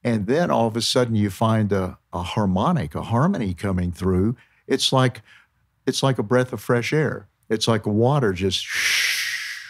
B: and then all of a sudden you find a harmony coming through, it's like a breath of fresh air. It's like water just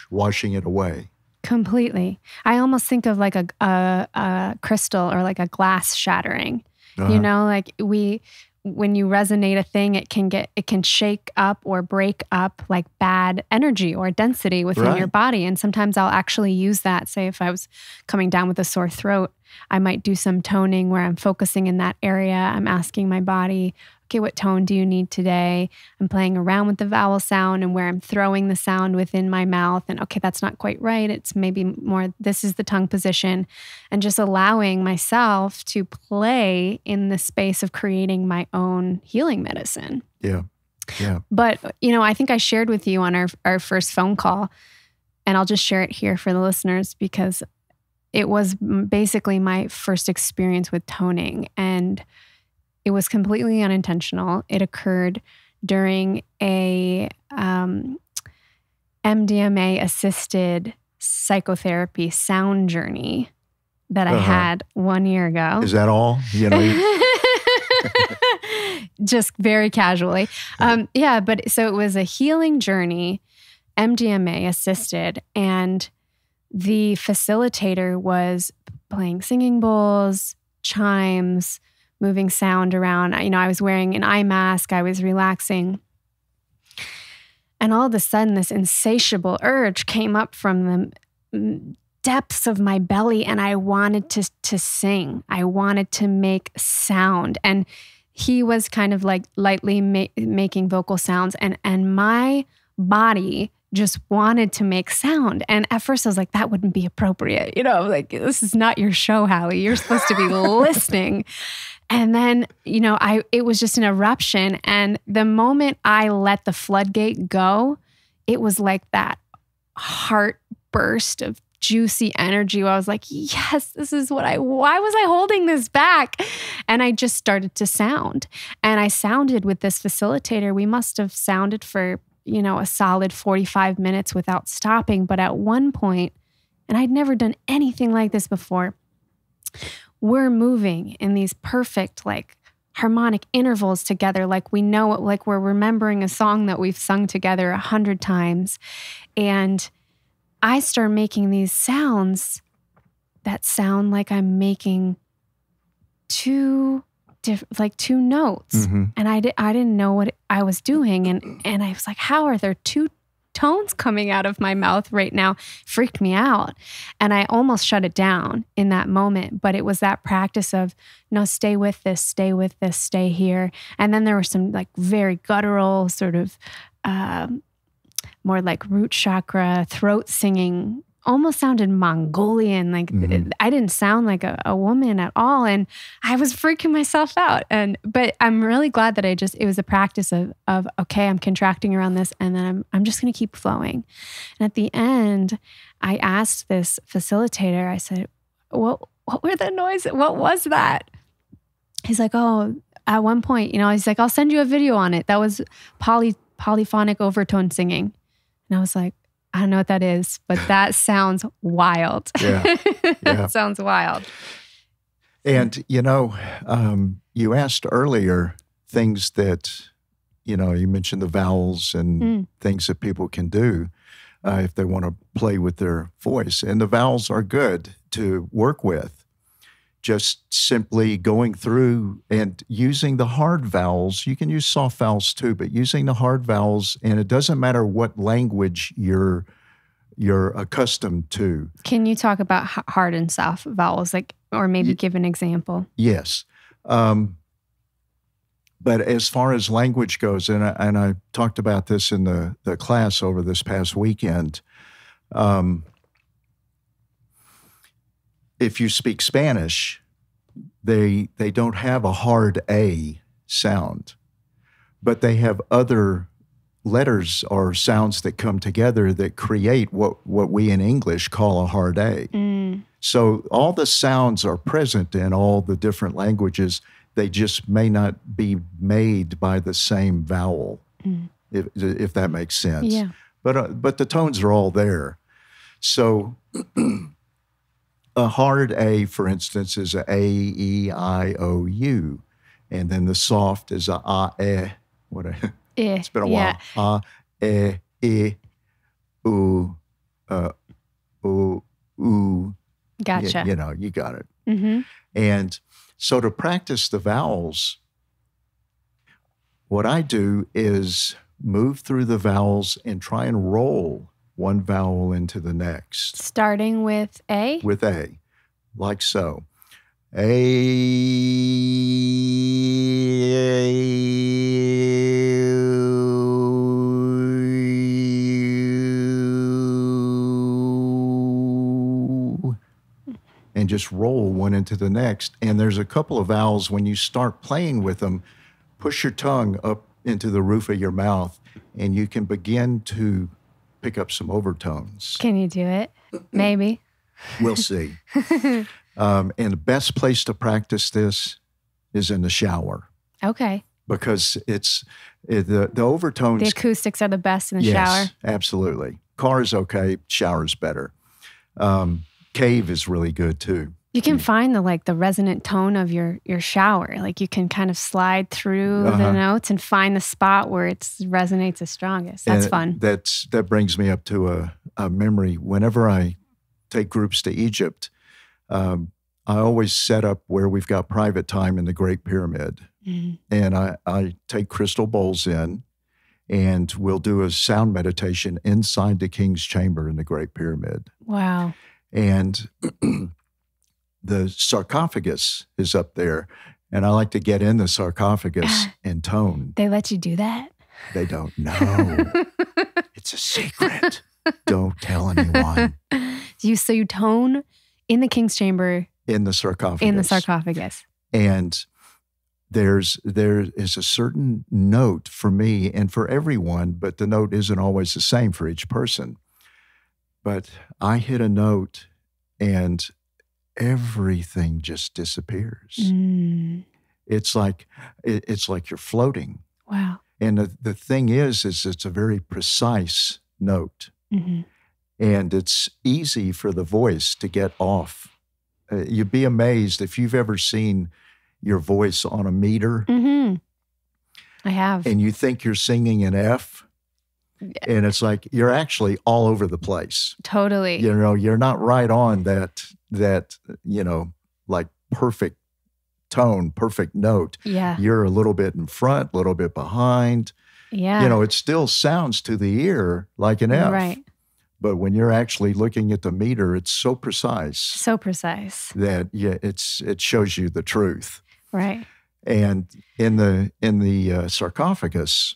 B: washing it away. Completely.
A: I almost think of like a crystal or like a glass shattering. You know, like when you resonate a thing, it can shake up or break up like bad energy or density within your body. And sometimes I'll actually use that. Say if I was coming down with a sore throat, I might do some toning where I'm focusing in that area. I'm asking my body, okay, what tone do you need today? I'm playing around with the vowel sound and where I'm throwing the sound within my mouth. And okay, that's not quite right. It's maybe more, this is the tongue position. And just allowing myself to play in the space of creating my own healing medicine.
B: Yeah.
A: But, you know, I think I shared with you on our first phone call, and I'll just share it here for the listeners because it was basically my first experience with toning, and it was completely unintentional. It occurred during a MDMA-assisted psychotherapy sound journey that I had 1 year ago.
B: Is that all? You know,
A: just very casually. Yeah, but so it was a healing journey, MDMA-assisted, and the facilitator was playing singing bowls, chimes, moving sound around. You know, I was wearing an eye mask. I was relaxing. And all of a sudden, this insatiable urge came up from the depths of my belly, and I wanted to sing. I wanted to make sound. And he was kind of like lightly making vocal sounds, and my body just wanted to make sound. And at first I was like, that wouldn't be appropriate. You know, like, this is not your show, Hallie. You're supposed to be listening. And then, you know, it was just an eruption. And the moment I let the floodgate go, it was like that heart burst of juicy energy where I was like, yes, this is why was I holding this back? And I just started to sound. And I sounded with this facilitator. We must have sounded for, a solid 45 minutes without stopping. But at one point, and I'd never done anything like this before, we're moving in these perfect, like, harmonic intervals together, like we know it, like we're remembering a song that we've sung together 100 times. And I start making these sounds that sound like I'm making two notes. Mm-hmm. And I didn't know what I was doing. And I was like, how are there two tones coming out of my mouth right now? Freaked me out. And I almost shut it down in that moment. But it was that practice of, no, stay with this, stay here. And then there were some like very guttural sort of more like root chakra, throat singing, almost sounded Mongolian. Like I didn't sound like a woman at all. And I was freaking myself out. But I'm really glad that it was a practice of okay, I'm contracting around this, and then I'm just going to keep flowing. And at the end, I asked this facilitator, I said, what were the noises? What was that? He's like, oh, at one point, he's like, I'll send you a video on it. That was polyphonic overtone singing. And I was like, I don't know what that is, but that sounds wild.
B: Yeah.
A: That sounds wild.
B: And, you asked earlier things that, you mentioned the vowels and things that people can do if they want to play with their voice. And the vowels are good to work with. Just simply going through and using the hard vowels. You can use soft vowels too, but using the hard vowels, and it doesn't matter what language you're accustomed to.
A: Can you talk about hard and soft vowels, or maybe give an example?
B: Yes. But as far as language goes, and I talked about this in the class over this past weekend, if you speak Spanish, they don't have a hard A sound, but they have other letters or sounds that come together that create what we in English call a hard A. So all the sounds are present in all the different languages. They just may not be made by the same vowel, if that makes sense.
A: Yeah.
B: But the tones are all there. So a hard A, for instance, is a E, I, O, U. And then the soft is a E. It's been a while. A, E, U, U.
A: Gotcha.
B: You got it. Mm-hmm. And so to practice the vowels, what I do is move through the vowels and try and roll one vowel into the next.
A: Starting with A?
B: With A, like so. A. And just roll one into the next. And there's a couple of vowels, when you start playing with them, push your tongue up into the roof of your mouth, and you can begin to pick up some overtones.
A: Can you do it? Maybe.
B: We'll see. And the best place to practice this is in the shower.
A: Okay.
B: Because the overtones.
A: The acoustics are the best in the shower.
B: Yes, absolutely. Car is okay. Shower's better. Cave is really good too.
A: You can find the resonant tone of your shower. Like you can kind of slide through the notes and find the spot where it resonates the strongest. That's fun.
B: That brings me up to a memory. Whenever I take groups to Egypt, I always set up where we've got private time in the Great Pyramid. Mm-hmm. And I take crystal bowls in, and we'll do a sound meditation inside the King's Chamber in the Great Pyramid.
A: Wow.
B: And the sarcophagus is up there, and I like to get in the sarcophagus and tone.
A: They let you do that?
B: They don't know. It's a secret. Don't tell anyone.
A: So you tone in the King's Chamber.
B: In the sarcophagus. And there is a certain note for me and for everyone, but the note isn't always the same for each person. But I hit a note and everything just disappears. It's like you're floating.
A: Wow.
B: And the thing is it's a very precise note. And it's easy for the voice to get off. You'd be amazed if you've ever seen your voice on a meter.
A: I have.
B: And you think you're singing an F. And it's like you're actually all over the place.
A: Totally.
B: You know, you're not right on that like perfect tone, perfect note.
A: Yeah.
B: You're a little bit in front, a little bit behind.
A: Yeah.
B: You know, it still sounds to the ear like an F.
A: Right.
B: But when you're actually looking at the meter, it's so precise.
A: So precise.
B: That it shows you the truth.
A: Right.
B: And in the sarcophagus,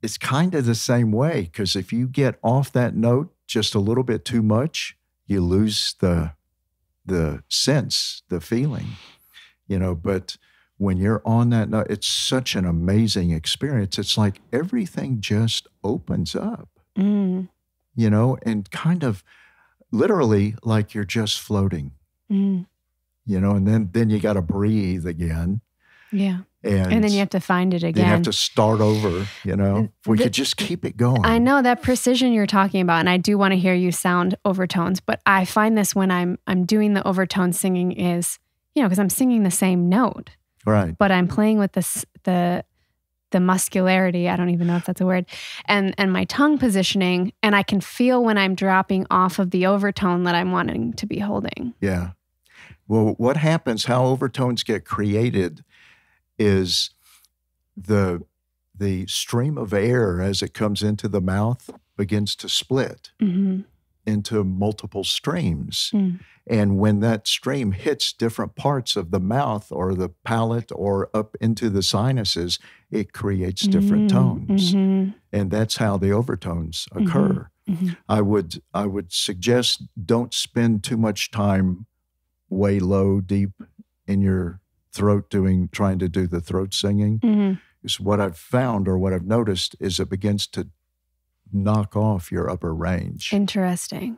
B: it's kind of the same way, because if you get off that note just a little bit too much, you lose the sense, the feeling, but when you're on that note, it's such an amazing experience. It's like everything just opens up, and kind of literally like you're just floating, and then you got to breathe again. Yeah. And
A: then you have to find it again.
B: You have to start over, If we could just keep it going.
A: I know that precision you're talking about, and I do want to hear you sound overtones, but I find this when I'm doing the overtone singing is, because I'm singing the same note.
B: Right.
A: But I'm playing with the muscularity, I don't even know if that's a word, and my tongue positioning, and I can feel when I'm dropping off of the overtone that I'm wanting to be holding.
B: Yeah. Well, what happens, how overtones get created is the stream of air as it comes into the mouth begins to split into multiple streams. And when that stream hits different parts of the mouth or the palate or up into the sinuses, it creates different tones. And that's how the overtones occur. I would suggest don't spend too much time way low, deep in your throat trying to do the throat singing. Because what I've found or what I've noticed is it begins to knock off your upper range.
A: Interesting.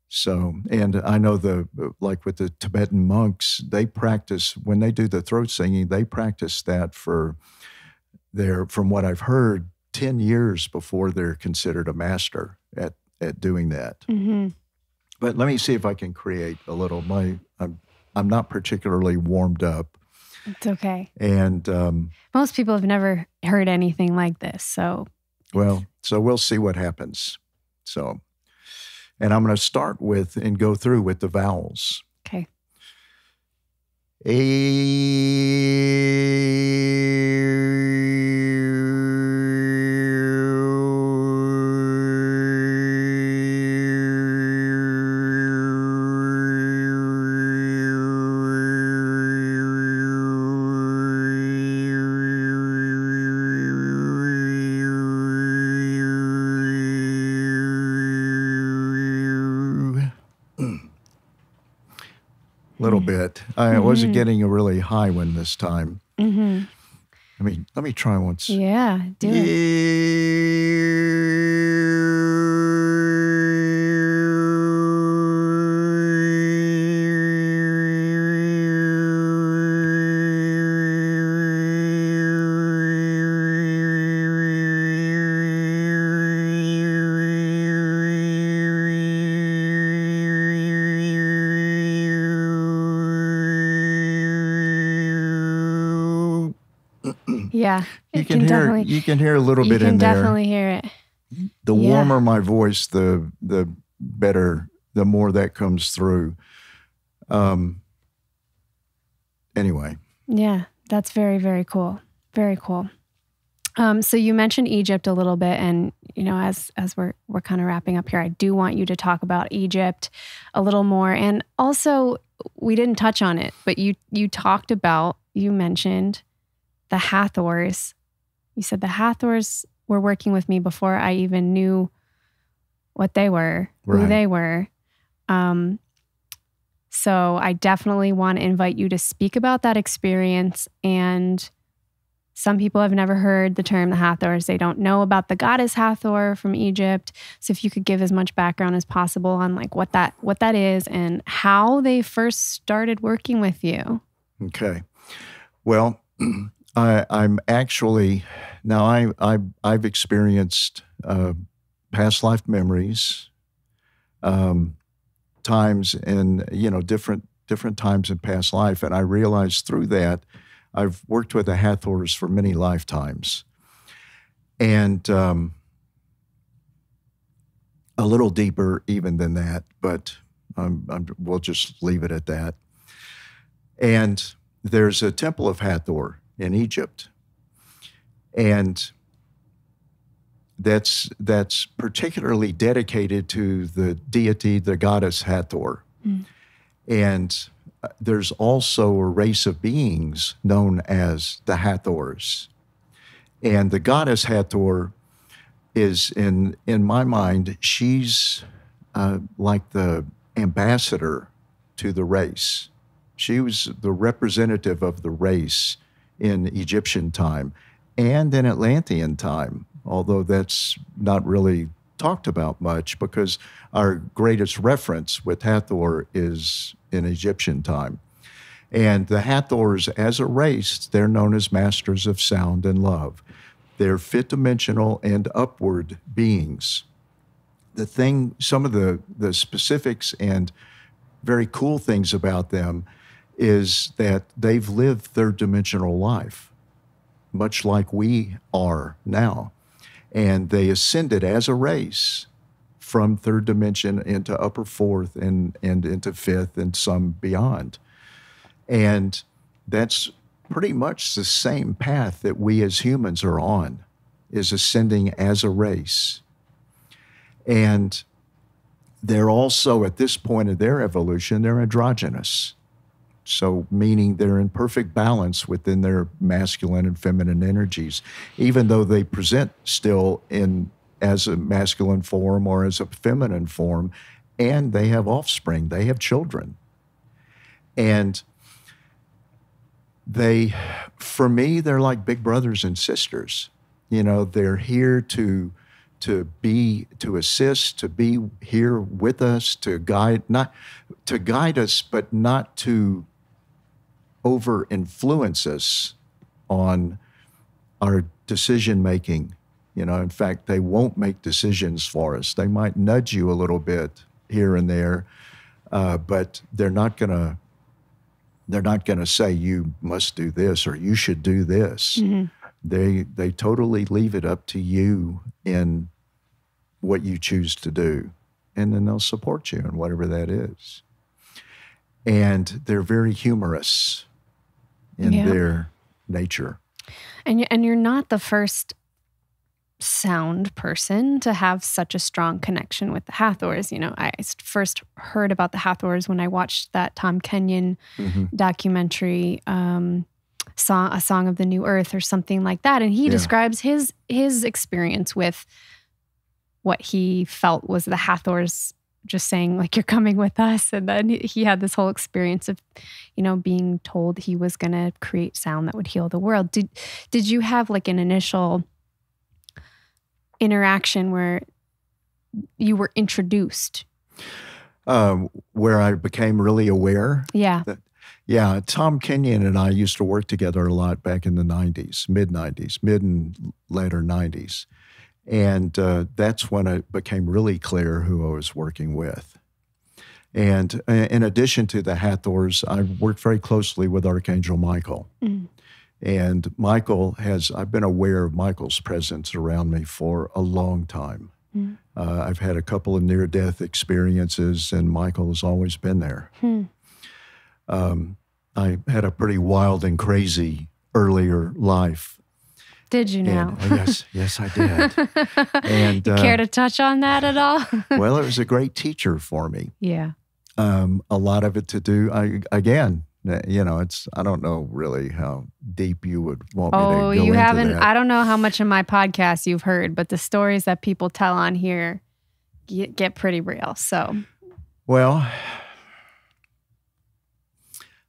B: So, and I know like with the Tibetan monks, they practice, when they do the throat singing, they practice that from what I've heard, 10 years before they're considered a master at doing that. But let me see if I can create a little. I'm not particularly warmed up.
A: It's okay.
B: And
A: most people have never heard anything like this. So
B: we'll see what happens. So, and I'm going to start with and go through with the vowels.
A: Okay.
B: Little bit. I wasn't getting a really high one this time. Let me try once.
A: Yeah, do it. Yeah,
B: you can hear a little bit in there.
A: You can definitely hear it.
B: The warmer my voice, the better, the more that comes through. Anyway.
A: Yeah, that's very, very cool. Very cool. So you mentioned Egypt a little bit, and as we're kind of wrapping up here, I do want you to talk about Egypt a little more. And also, we didn't touch on it, but you mentioned the Hathors. You said the Hathors were working with me before I even knew what they were, who they were. So I definitely want to invite you to speak about that experience and Some people have never heard the term the Hathors. They don't know about the goddess Hathor from Egypt. So if you could give as much background as possible on like what that is and how they first started working with you.
B: Okay. Well, I'm actually now I've experienced past life memories, times in different times in past life, and I realized through that I've worked with the Hathors for many lifetimes, and a little deeper even than that, but we'll just leave it at that. And there's a temple of Hathor in Egypt, and that's particularly dedicated to the deity, the goddess Hathor. Mm. And there's also a race of beings known as the Hathors. And the goddess Hathor is, in my mind, she's like the ambassador to the race. She was the representative of the race in Egyptian time and in Atlantean time, although that's not really talked about much because our greatest reference with Hathor is in Egyptian time. And the Hathors, as a race, they're known as masters of sound and love. They're fifth-dimensional and upward beings. Some of the specifics and very cool things about them is that they've lived third-dimensional life, much like we are now. And they ascended as a race from third dimension into upper fourth and into fifth and some beyond. And that's pretty much the same path that we as humans are on, is ascending as a race. And they're also, at this point of their evolution, they're androgynous. So meaning they're in perfect balance within their masculine and feminine energies, even though they present still as a masculine form or as a feminine form, and they have offspring, they have children. And for me, they're like big brothers and sisters. They're here to assist, to be here with us, to guide us, but not to over-influence us on our decision-making. In fact, they won't make decisions for us. They might nudge you a little bit here and there, but they're not gonna say you must do this or you should do this. Mm-hmm. They totally leave it up to you in what you choose to do, and then they'll support you in whatever that is. And they're very humorous in their nature.
A: And you're not the first sound person to have such a strong connection with the Hathors. I first heard about the Hathors when I watched that Tom Kenyon documentary, A Song of the New Earth or something like that. And he describes his experience with what he felt was the Hathors just saying, like, you're coming with us. And then he had this whole experience of, being told he was going to create sound that would heal the world. Did you have like an initial interaction where you were introduced?
B: Where I became really aware?
A: Yeah.
B: Tom Kenyon and I used to work together a lot back in the 90s, mid and later 90s. And that's when it became really clear who I was working with. And in addition to the Hathors, I worked very closely with Archangel Michael. Mm. And I've been aware of Michael's presence around me for a long time. Mm. I've had a couple of near-death experiences, and Michael has always been there. Mm. I had a pretty wild and crazy earlier life.
A: Did you now?
B: Yes, I did. And
A: you care to touch on that at all?
B: Well, it was a great teacher for me.
A: Yeah.
B: A lot of it to do, I don't know really how deep you would want me to go into that. Oh, you haven't,
A: I don't know how much of my podcast you've heard, but the stories that people tell on here get pretty real, so.
B: Well,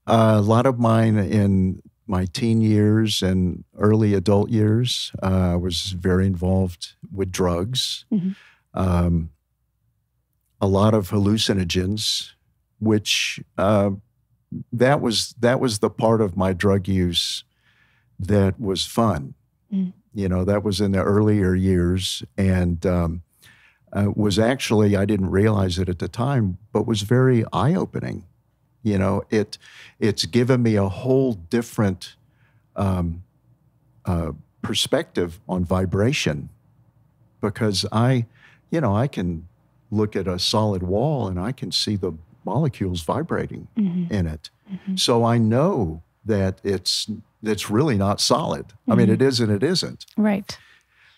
B: a lot of mine in my teen years and early adult years, I was very involved with drugs, a lot of hallucinogens, which that was the part of my drug use that was fun. That was in the earlier years, and was actually, I didn't realize it at the time, but was very eye-opening. It's given me a whole different perspective on vibration, because I can look at a solid wall and I can see the molecules vibrating in it. So I know that it's really not solid. I mean, it is and it isn't.
A: Right.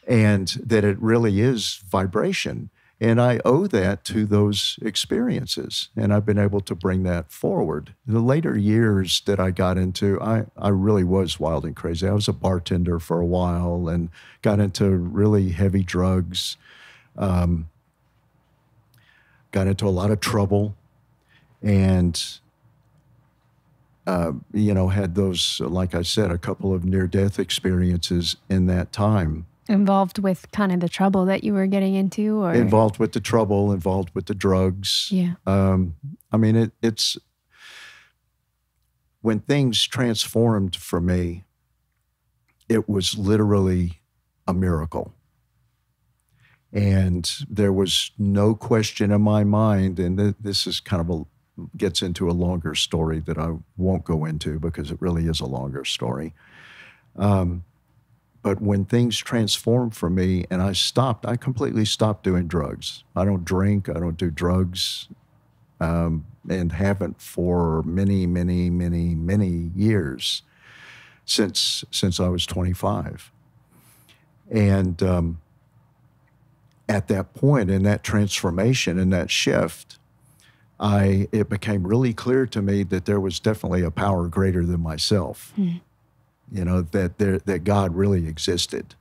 B: And that it really is vibration. And I owe that to those experiences. And I've been able to bring that forward. The later years that I got into, I really was wild and crazy. I was a bartender for a while and got into really heavy drugs, got into a lot of trouble, and had those, like I said, a couple of near-death experiences in that time.
A: Involved with kind of the trouble that you were getting into? Or
B: Involved with the trouble, involved with the drugs.
A: Yeah.
B: I mean, it's when things transformed for me, it was literally a miracle. And there was no question in my mind, and this is kind of gets into a longer story that I won't go into because it really is a longer story. But when things transformed for me and I completely stopped doing drugs. I don't drink, I don't do drugs, and haven't for many, many, many, many years since I was 25. And at that point, in that transformation, in that shift, it became really clear to me that there was definitely a power greater than myself. That God really existed,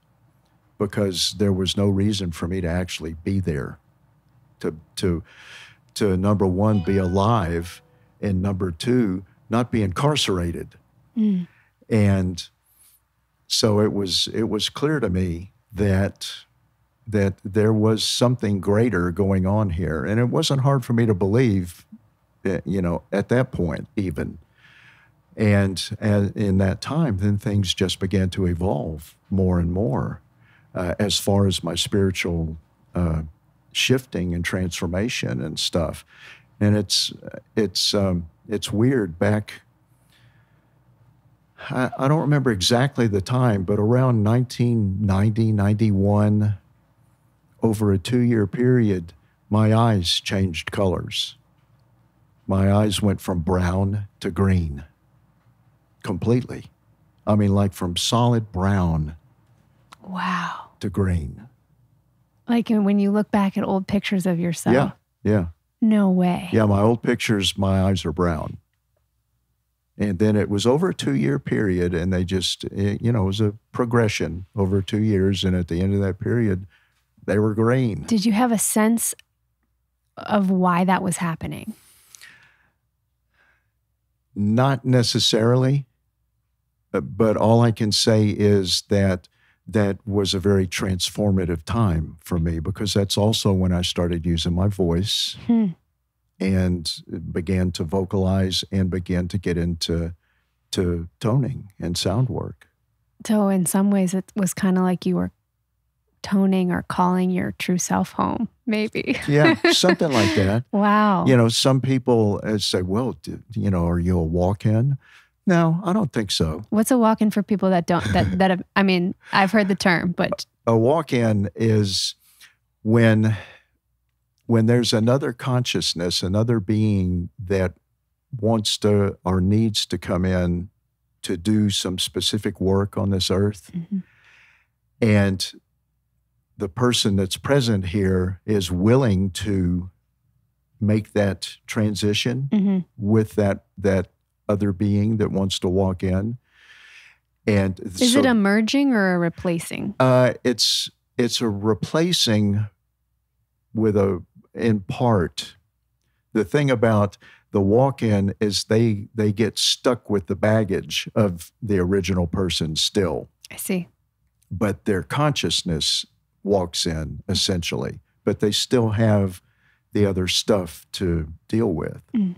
B: because there was no reason for me to actually be there, to number one, be alive, and number two, not be incarcerated. And so it was clear to me that there was something greater going on here. And it wasn't hard for me to believe, at that point even. And in that time, then things just began to evolve more and more as far as my spiritual shifting and transformation and stuff. And it's weird. Back, I don't remember exactly the time, but around 1990, 91, over a 2-year period, my eyes changed colors. My eyes went from brown to green. Completely. I mean, like from solid brown.
A: Wow.
B: To green.
A: Like when you look back at old pictures of yourself.
B: Yeah.
A: No way.
B: Yeah, my old pictures, my eyes are brown. And then it was over a 2-year period, and they just, it was a progression over 2 years. And at the end of that period, they were green.
A: Did you have a sense of why that was happening?
B: Not necessarily. But all I can say is that was a very transformative time for me, because that's also when I started using my voice and began to vocalize and began to get into toning and sound work.
A: So in some ways it was kind of like you were toning or calling your true self home, maybe.
B: Yeah, something like that.
A: Wow.
B: Some people say, well, are you a walk-in? No, I don't think so.
A: What's a walk-in for people that don't, that have, I mean, I've heard the term, but.
B: A walk-in is when there's another consciousness, another being that wants to or needs to come in to do some specific work on this earth. And the person that's present here is willing to make that transition with that other being that wants to walk in. And
A: is it a merging or a replacing?
B: It's a replacing with in part. The thing about The walk-in is they get stuck with the baggage of the original person still.
A: I see.
B: But their consciousness walks in essentially, but they still have the other stuff to deal with. Mm.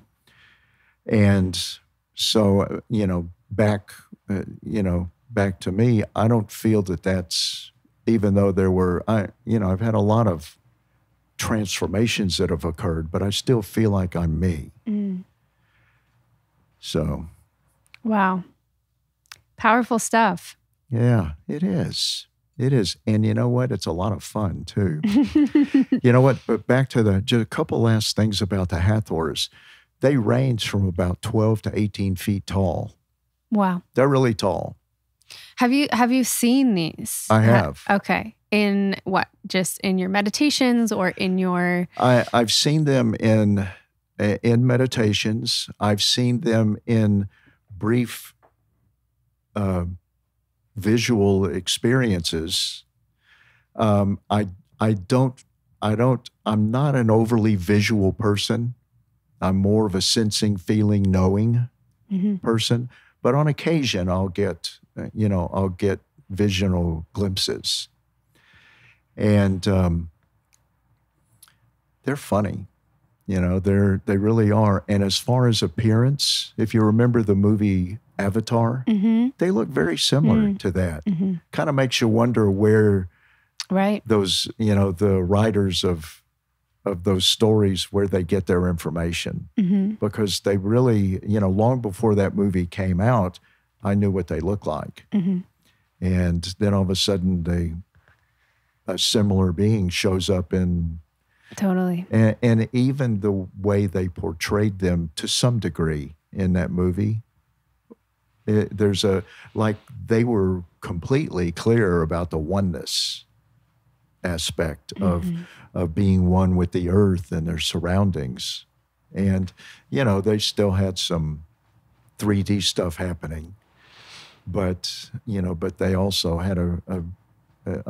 B: And so, back to me, I don't feel that that's, even though I've had a lot of transformations that have occurred, but I still feel like I'm me. Mm. So.
A: Wow. Powerful stuff.
B: Yeah, it is. It is. And you know what? It's a lot of fun too. You know what? But back to just a couple last things about the Hathors. They range from about 12 to 18 feet tall.
A: Wow.
B: They're really tall.
A: Have you seen these?
B: I have.
A: Okay. In what? Just in your meditations or in your...
B: I've seen them in meditations. I've seen them in brief visual experiences. I'm not an overly visual person. I'm more of a sensing, feeling, knowing person. But on occasion, I'll get visional glimpses. And they're funny. They really are. And as far as appearance, if you remember the movie Avatar, they look very similar to that. Kind of makes you wonder where those, the writers of those stories, where they get their information. Because they really, long before that movie came out, I knew what they looked like. And then all of a sudden a similar being shows up in...
A: Totally.
B: And even the way they portrayed them to some degree in that movie, they were completely clear about the oneness aspect of being one with the earth and their surroundings. And, they still had some 3D stuff happening, but they also had a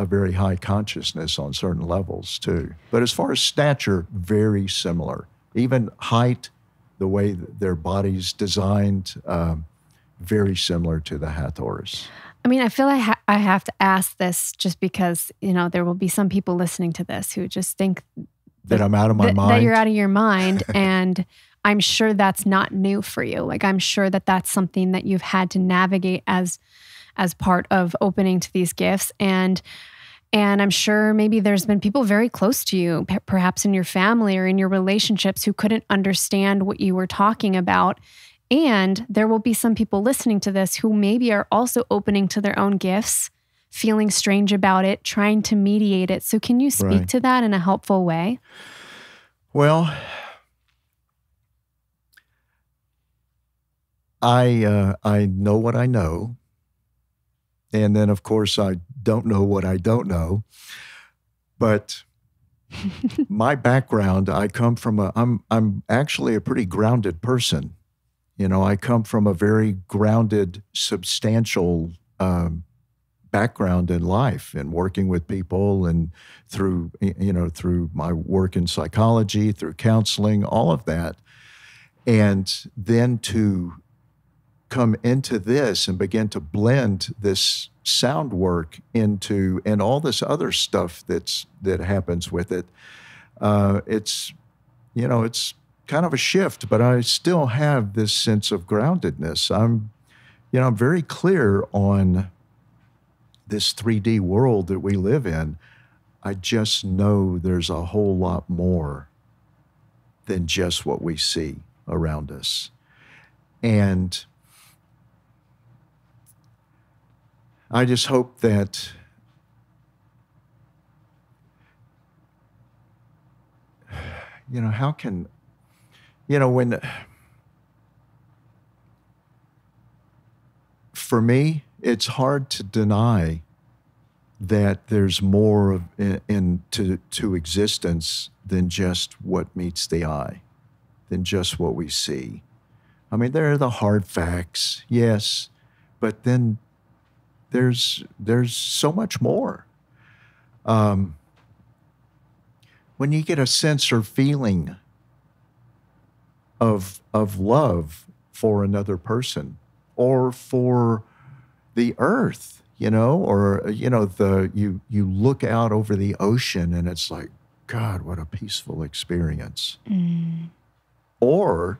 B: very high consciousness on certain levels too. But as far as stature, very similar. Even height, the way their body's designed, very similar to the Hathors.
A: I mean, I feel like I have to ask this just because, there will be some people listening to this who just think
B: that I'm out of my mind.
A: That you're out of your mind. And I'm sure that's not new for you. Like, I'm sure that that's something that you've had to navigate as part of opening to these gifts. And I'm sure maybe there's been people very close to you, perhaps in your family or in your relationships, who couldn't understand what you were talking about. And there will be some people listening to this who maybe are also opening to their own gifts, feeling strange about it, trying to mediate it. So can you speak to that in a helpful way?
B: Well, I know what I know. And then, of course, I don't know what I don't know. But my background, I come from I'm actually a pretty grounded person. I come from a very grounded, substantial background in life and working with people, and through my work in psychology, through counseling, all of that. And then to come into this and begin to blend this sound work into, and all this other stuff that happens with it, it's kind of a shift, but I still have this sense of groundedness. I'm very clear on this 3D world that we live in. I just know there's a whole lot more than just what we see around us. And I just hope that how can, when, for me, it's hard to deny that there's more to existence than just what meets the eye, than just what we see. I mean, there are the hard facts, yes, but then there's so much more. When you get a sense or feeling of love for another person or for the earth, or, you look out over the ocean and it's like, God, what a peaceful experience. Or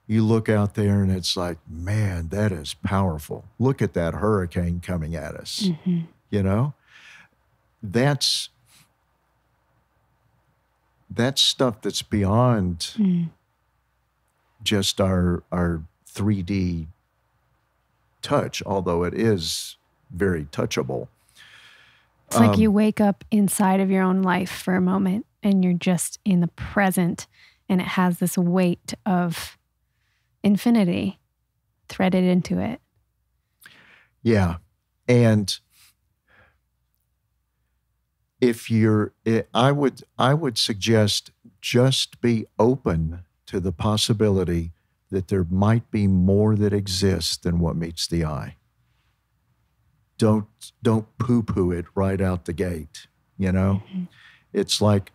B: you look out there and it's like, man, that is powerful. Look at that hurricane coming at us. That's stuff that's beyond just our 3D touch, although it is very touchable.
A: It's like you wake up inside of your own life for a moment and you're just in the present, and it has this weight of infinity threaded into it.
B: Yeah. And I would suggest just be open to the possibility that there might be more that exists than what meets the eye. Don't poo-poo it right out the gate, It's like,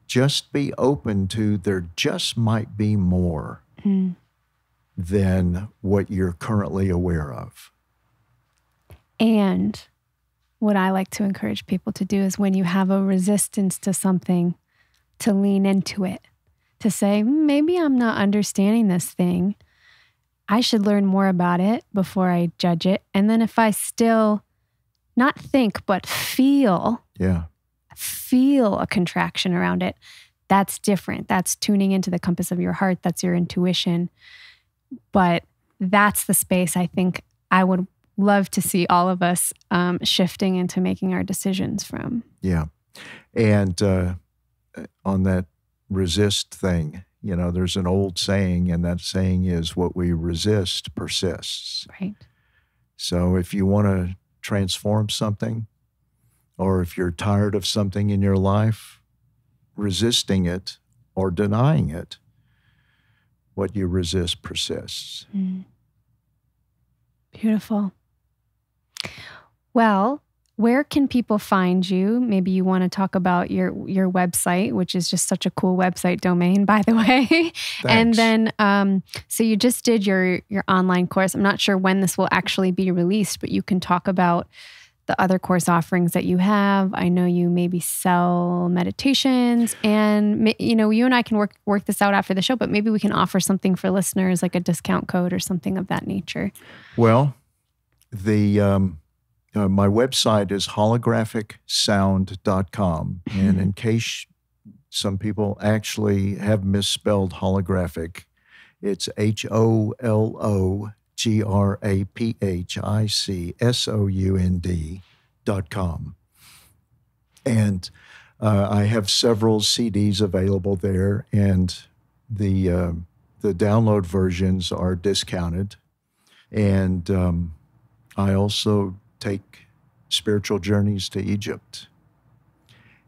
B: just be open to there just might be more than what you're currently aware of.
A: And what I like to encourage people to do is when you have a resistance to something, to lean into it, to say, maybe I'm not understanding this thing. I should learn more about it before I judge it. And then if I still not think, but feel a contraction around it, that's different. That's tuning into the compass of your heart. That's your intuition. But that's the space I think I would love to see all of us shifting into making our decisions from.
B: Yeah. And on that resist thing, there's an old saying, and that saying is, what we resist persists.
A: Right.
B: So if you want to transform something, or if you're tired of something in your life, resisting it or denying it, what you resist persists.
A: Beautiful. Well, where can people find you? Maybe you want to talk about your website, which is just such a cool website domain, by the way.
B: Thanks.
A: And then, so you just did your online course. I'm not sure when this will actually be released, but you can talk about the other course offerings that you have. I know you maybe sell meditations, and you and I can work this out after the show, but maybe we can offer something for listeners, like a discount code or something of that nature.
B: Well, my website is holographic.sound.com. And in case some people actually have misspelled holographic, it's HOLOGRAPHICSOUND.com. And I have several CDs available there, and the download versions are discounted. And I also take spiritual journeys to Egypt.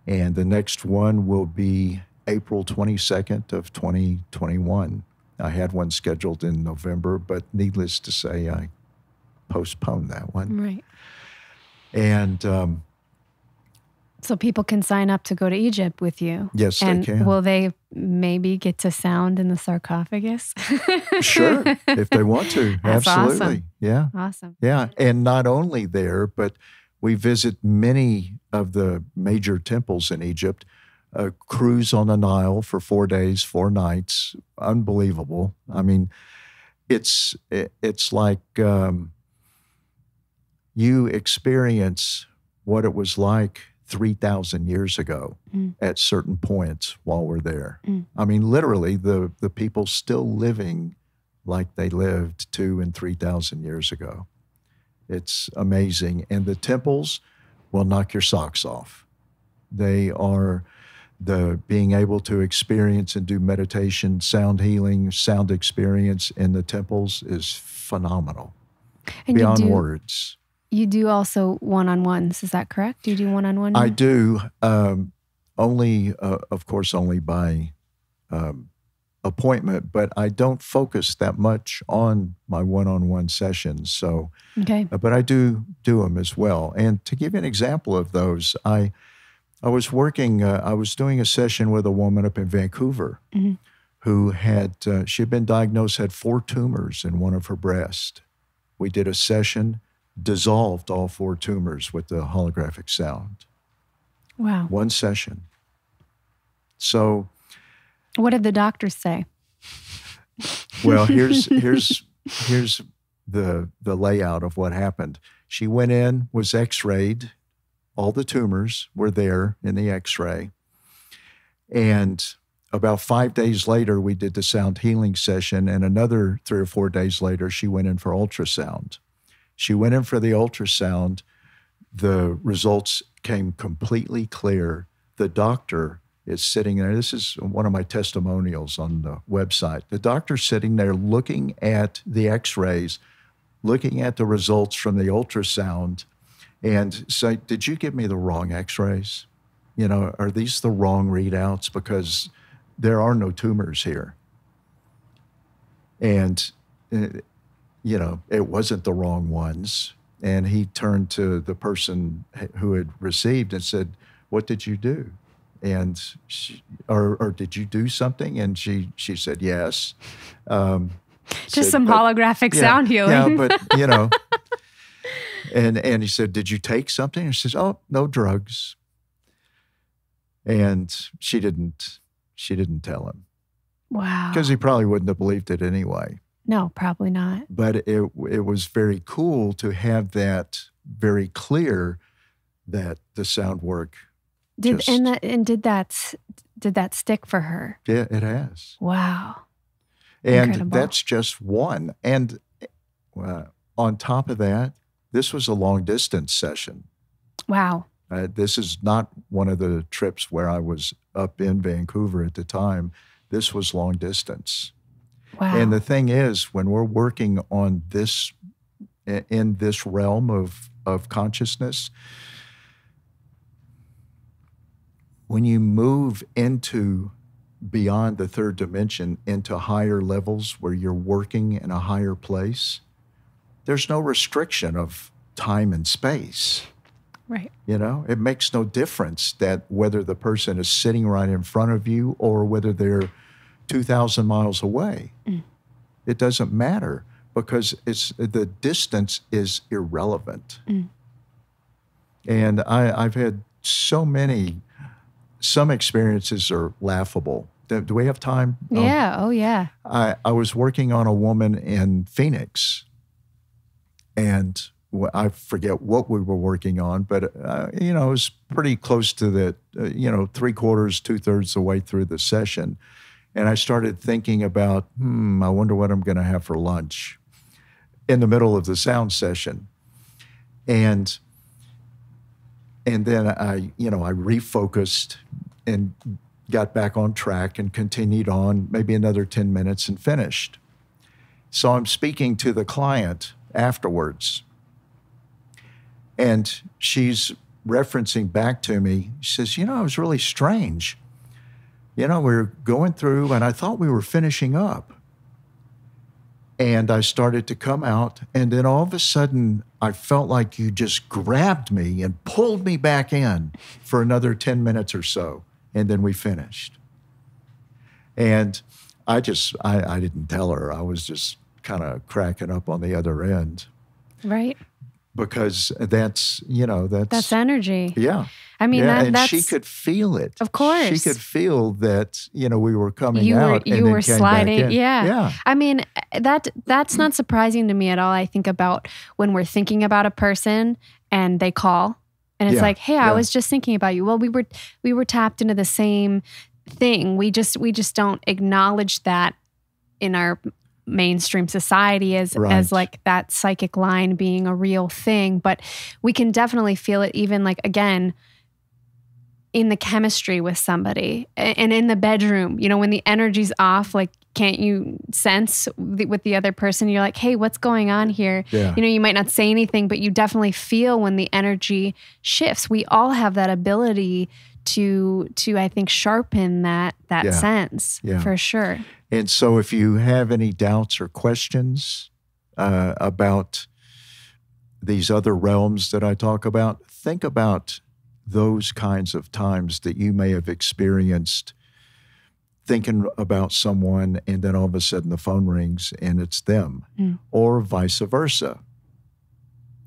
B: And the next one will be April 22nd of 2021. I had one scheduled in November, but needless to say, I postponed that one.
A: Right.
B: And
A: so people can sign up to go to Egypt with you.
B: Yes,
A: and
B: they can.
A: Will they maybe get to sound in the sarcophagus?
B: Sure, if they want to.
A: That's
B: absolutely.
A: Awesome.
B: Yeah.
A: Awesome.
B: Yeah. And not only there, but we visit many of the major temples in Egypt, a cruise on the Nile for 4 days, 4 nights. Unbelievable. I mean, it's like you experience what it was like 3,000 years ago at certain points while we're there. I mean, literally, the people still living like they lived 2,000 and 3,000 years ago. It's amazing. And the temples will knock your socks off. They are being able to experience and do meditation, sound healing, sound experience in the temples is phenomenal. And beyond words.
A: You do also one-on-ones, is that correct? Do you do one-on-one?
B: I do. Only, of course, only by appointment, but I don't focus that much on my one-on-one sessions. So,
A: okay.
B: But I do them as well. And to give you an example of those, I was doing a session with a woman up in Vancouver who had, she had been diagnosed, had 4 tumors in one of her breasts. We did a session, dissolved all 4 tumors with the holographic sound.
A: Wow.
B: One session. So.
A: What did the doctors say?
B: Well, here's the layout of what happened. She went in, was x-rayed. All the tumors were there in the x-ray. And about 5 days later, we did the sound healing session. And another 3 or 4 days later, she went in for ultrasound. She went in for the ultrasound. The results came completely clear. The doctor is sitting there. This is one of my testimonials on the website. The doctor's sitting there looking at the x-rays, looking at the results from the ultrasound, and say, did you give me the wrong x-rays? You know, are these the wrong readouts? Because there are no tumors here. And, you know, it wasn't the wrong ones. And he turned to the person who had received and said, what did you do? And or did you do something? And she said, yes.
A: Just some holographic sound healing.
B: Yeah, but, you know. And he said, did you take something? And she says, oh, no drugs. And she didn't tell him.
A: Wow.
B: Because he probably wouldn't have believed it anyway.
A: No, probably not.
B: But it was very cool to have that very clear that the sound work
A: did that stick for her?
B: Yeah, it has.
A: Wow.
B: And
A: incredible.
B: That's just one. And on top of that, this was a long distance session.
A: Wow.
B: This is not one of the trips where I was up in Vancouver at the time. This was long distance.
A: Wow.
B: And the thing is, when we're working on this, in this realm of consciousness, when you move into beyond the third dimension into higher levels where you're working in a higher place, there's no restriction of time and space.
A: Right.
B: You know, it makes no difference that whether the person is sitting right in front of you or whether they're 2,000 miles away. Mm. It doesn't matter because the distance is irrelevant. Mm. And I've had some experiences are laughable. Do we have time?
A: Yeah. Oh, yeah.
B: I was working on a woman in Phoenix, and I forget what we were working on, but, it was pretty close to the, 3/4, 2/3 the way through the session. And I started thinking about, I wonder what I'm going to have for lunch in the middle of the sound session. And then I refocused and got back on track and continued on maybe another 10 minutes and finished. So I'm speaking to the client afterwards, and she's referencing back to me. She says, it was really strange. We were going through, and I thought we were finishing up. And I started to come out, and then all of a sudden, I felt like you just grabbed me and pulled me back in for another 10 minutes or so, and then we finished. And I didn't tell her. I was just kind of cracking up on the other end.
A: Right.
B: Because that's
A: energy.
B: Yeah.
A: I mean,
B: and
A: that's,
B: she could feel it.
A: Of course.
B: She could feel that, we were coming out and
A: you
B: then
A: were
B: came
A: sliding.
B: back in.
A: Yeah. I mean, that's not surprising to me at all. I think about when we're thinking about a person and they call and it's like, hey, I was just thinking about you. Well, we were tapped into the same thing. We just don't acknowledge that in our mainstream society as like that psychic line being a real thing, but we can definitely feel it even like, again, in the chemistry with somebody and in the bedroom, when the energy's off, like, can't you sense with the other person? You're like, hey, what's going on here? Yeah. You might not say anything, but you definitely feel when the energy shifts. We all have that ability to I think, sharpen that sense for sure.
B: And so if you have any doubts or questions about these other realms that I talk about, think about those kinds of times that you may have experienced thinking about someone, and then all of a sudden the phone rings and it's them, or vice versa.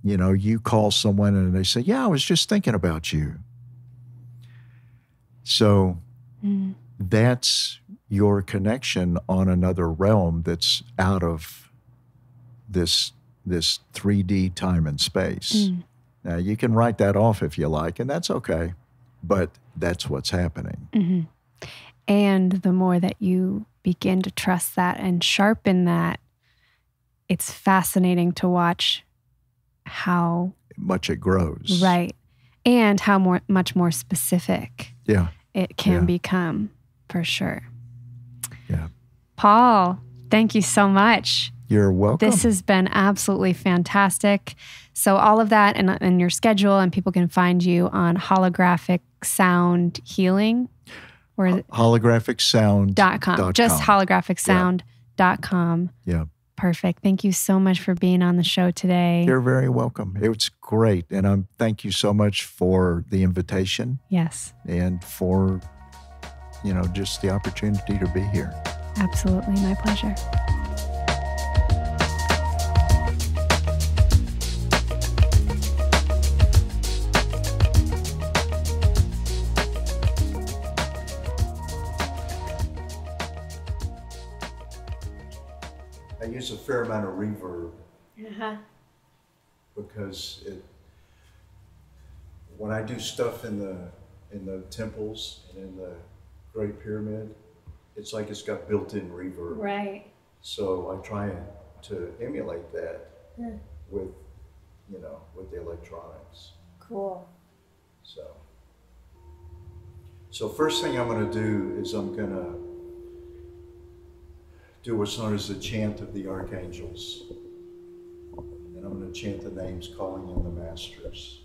B: You know, you call someone and they say, yeah, I was just thinking about you. So that's your connection on another realm that's out of this 3D time and space. Now, you can write that off if you like, and that's okay, but that's what's happening.
A: And the more that you begin to trust that and sharpen that, it's fascinating to watch how
B: much it grows.
A: Right. And how much more specific it can become, for sure.
B: Yeah.
A: Paul, thank you so much.
B: You're welcome.
A: This has been absolutely fantastic. So all of that and your schedule, and people can find you on Holographic Sound Healing. Or is it?
B: HolographicSound.com.
A: Just HolographicSound.com.
B: Yeah.
A: Perfect. Thank you so much for being on the show today.
B: You're very welcome. It was great. And thank you so much for the invitation.
A: Yes.
B: And for, just the opportunity to be here.
A: Absolutely. My pleasure.
B: I use a fair amount of reverb because when I do stuff in the temples and in the Great Pyramid, it's like it's got built-in reverb.
A: Right.
B: So I try to emulate that with the electronics.
A: Cool.
B: So first thing I'm going to do is I'm going to do what's known as the chant of the archangels. And I'm going to chant the names calling in the masters.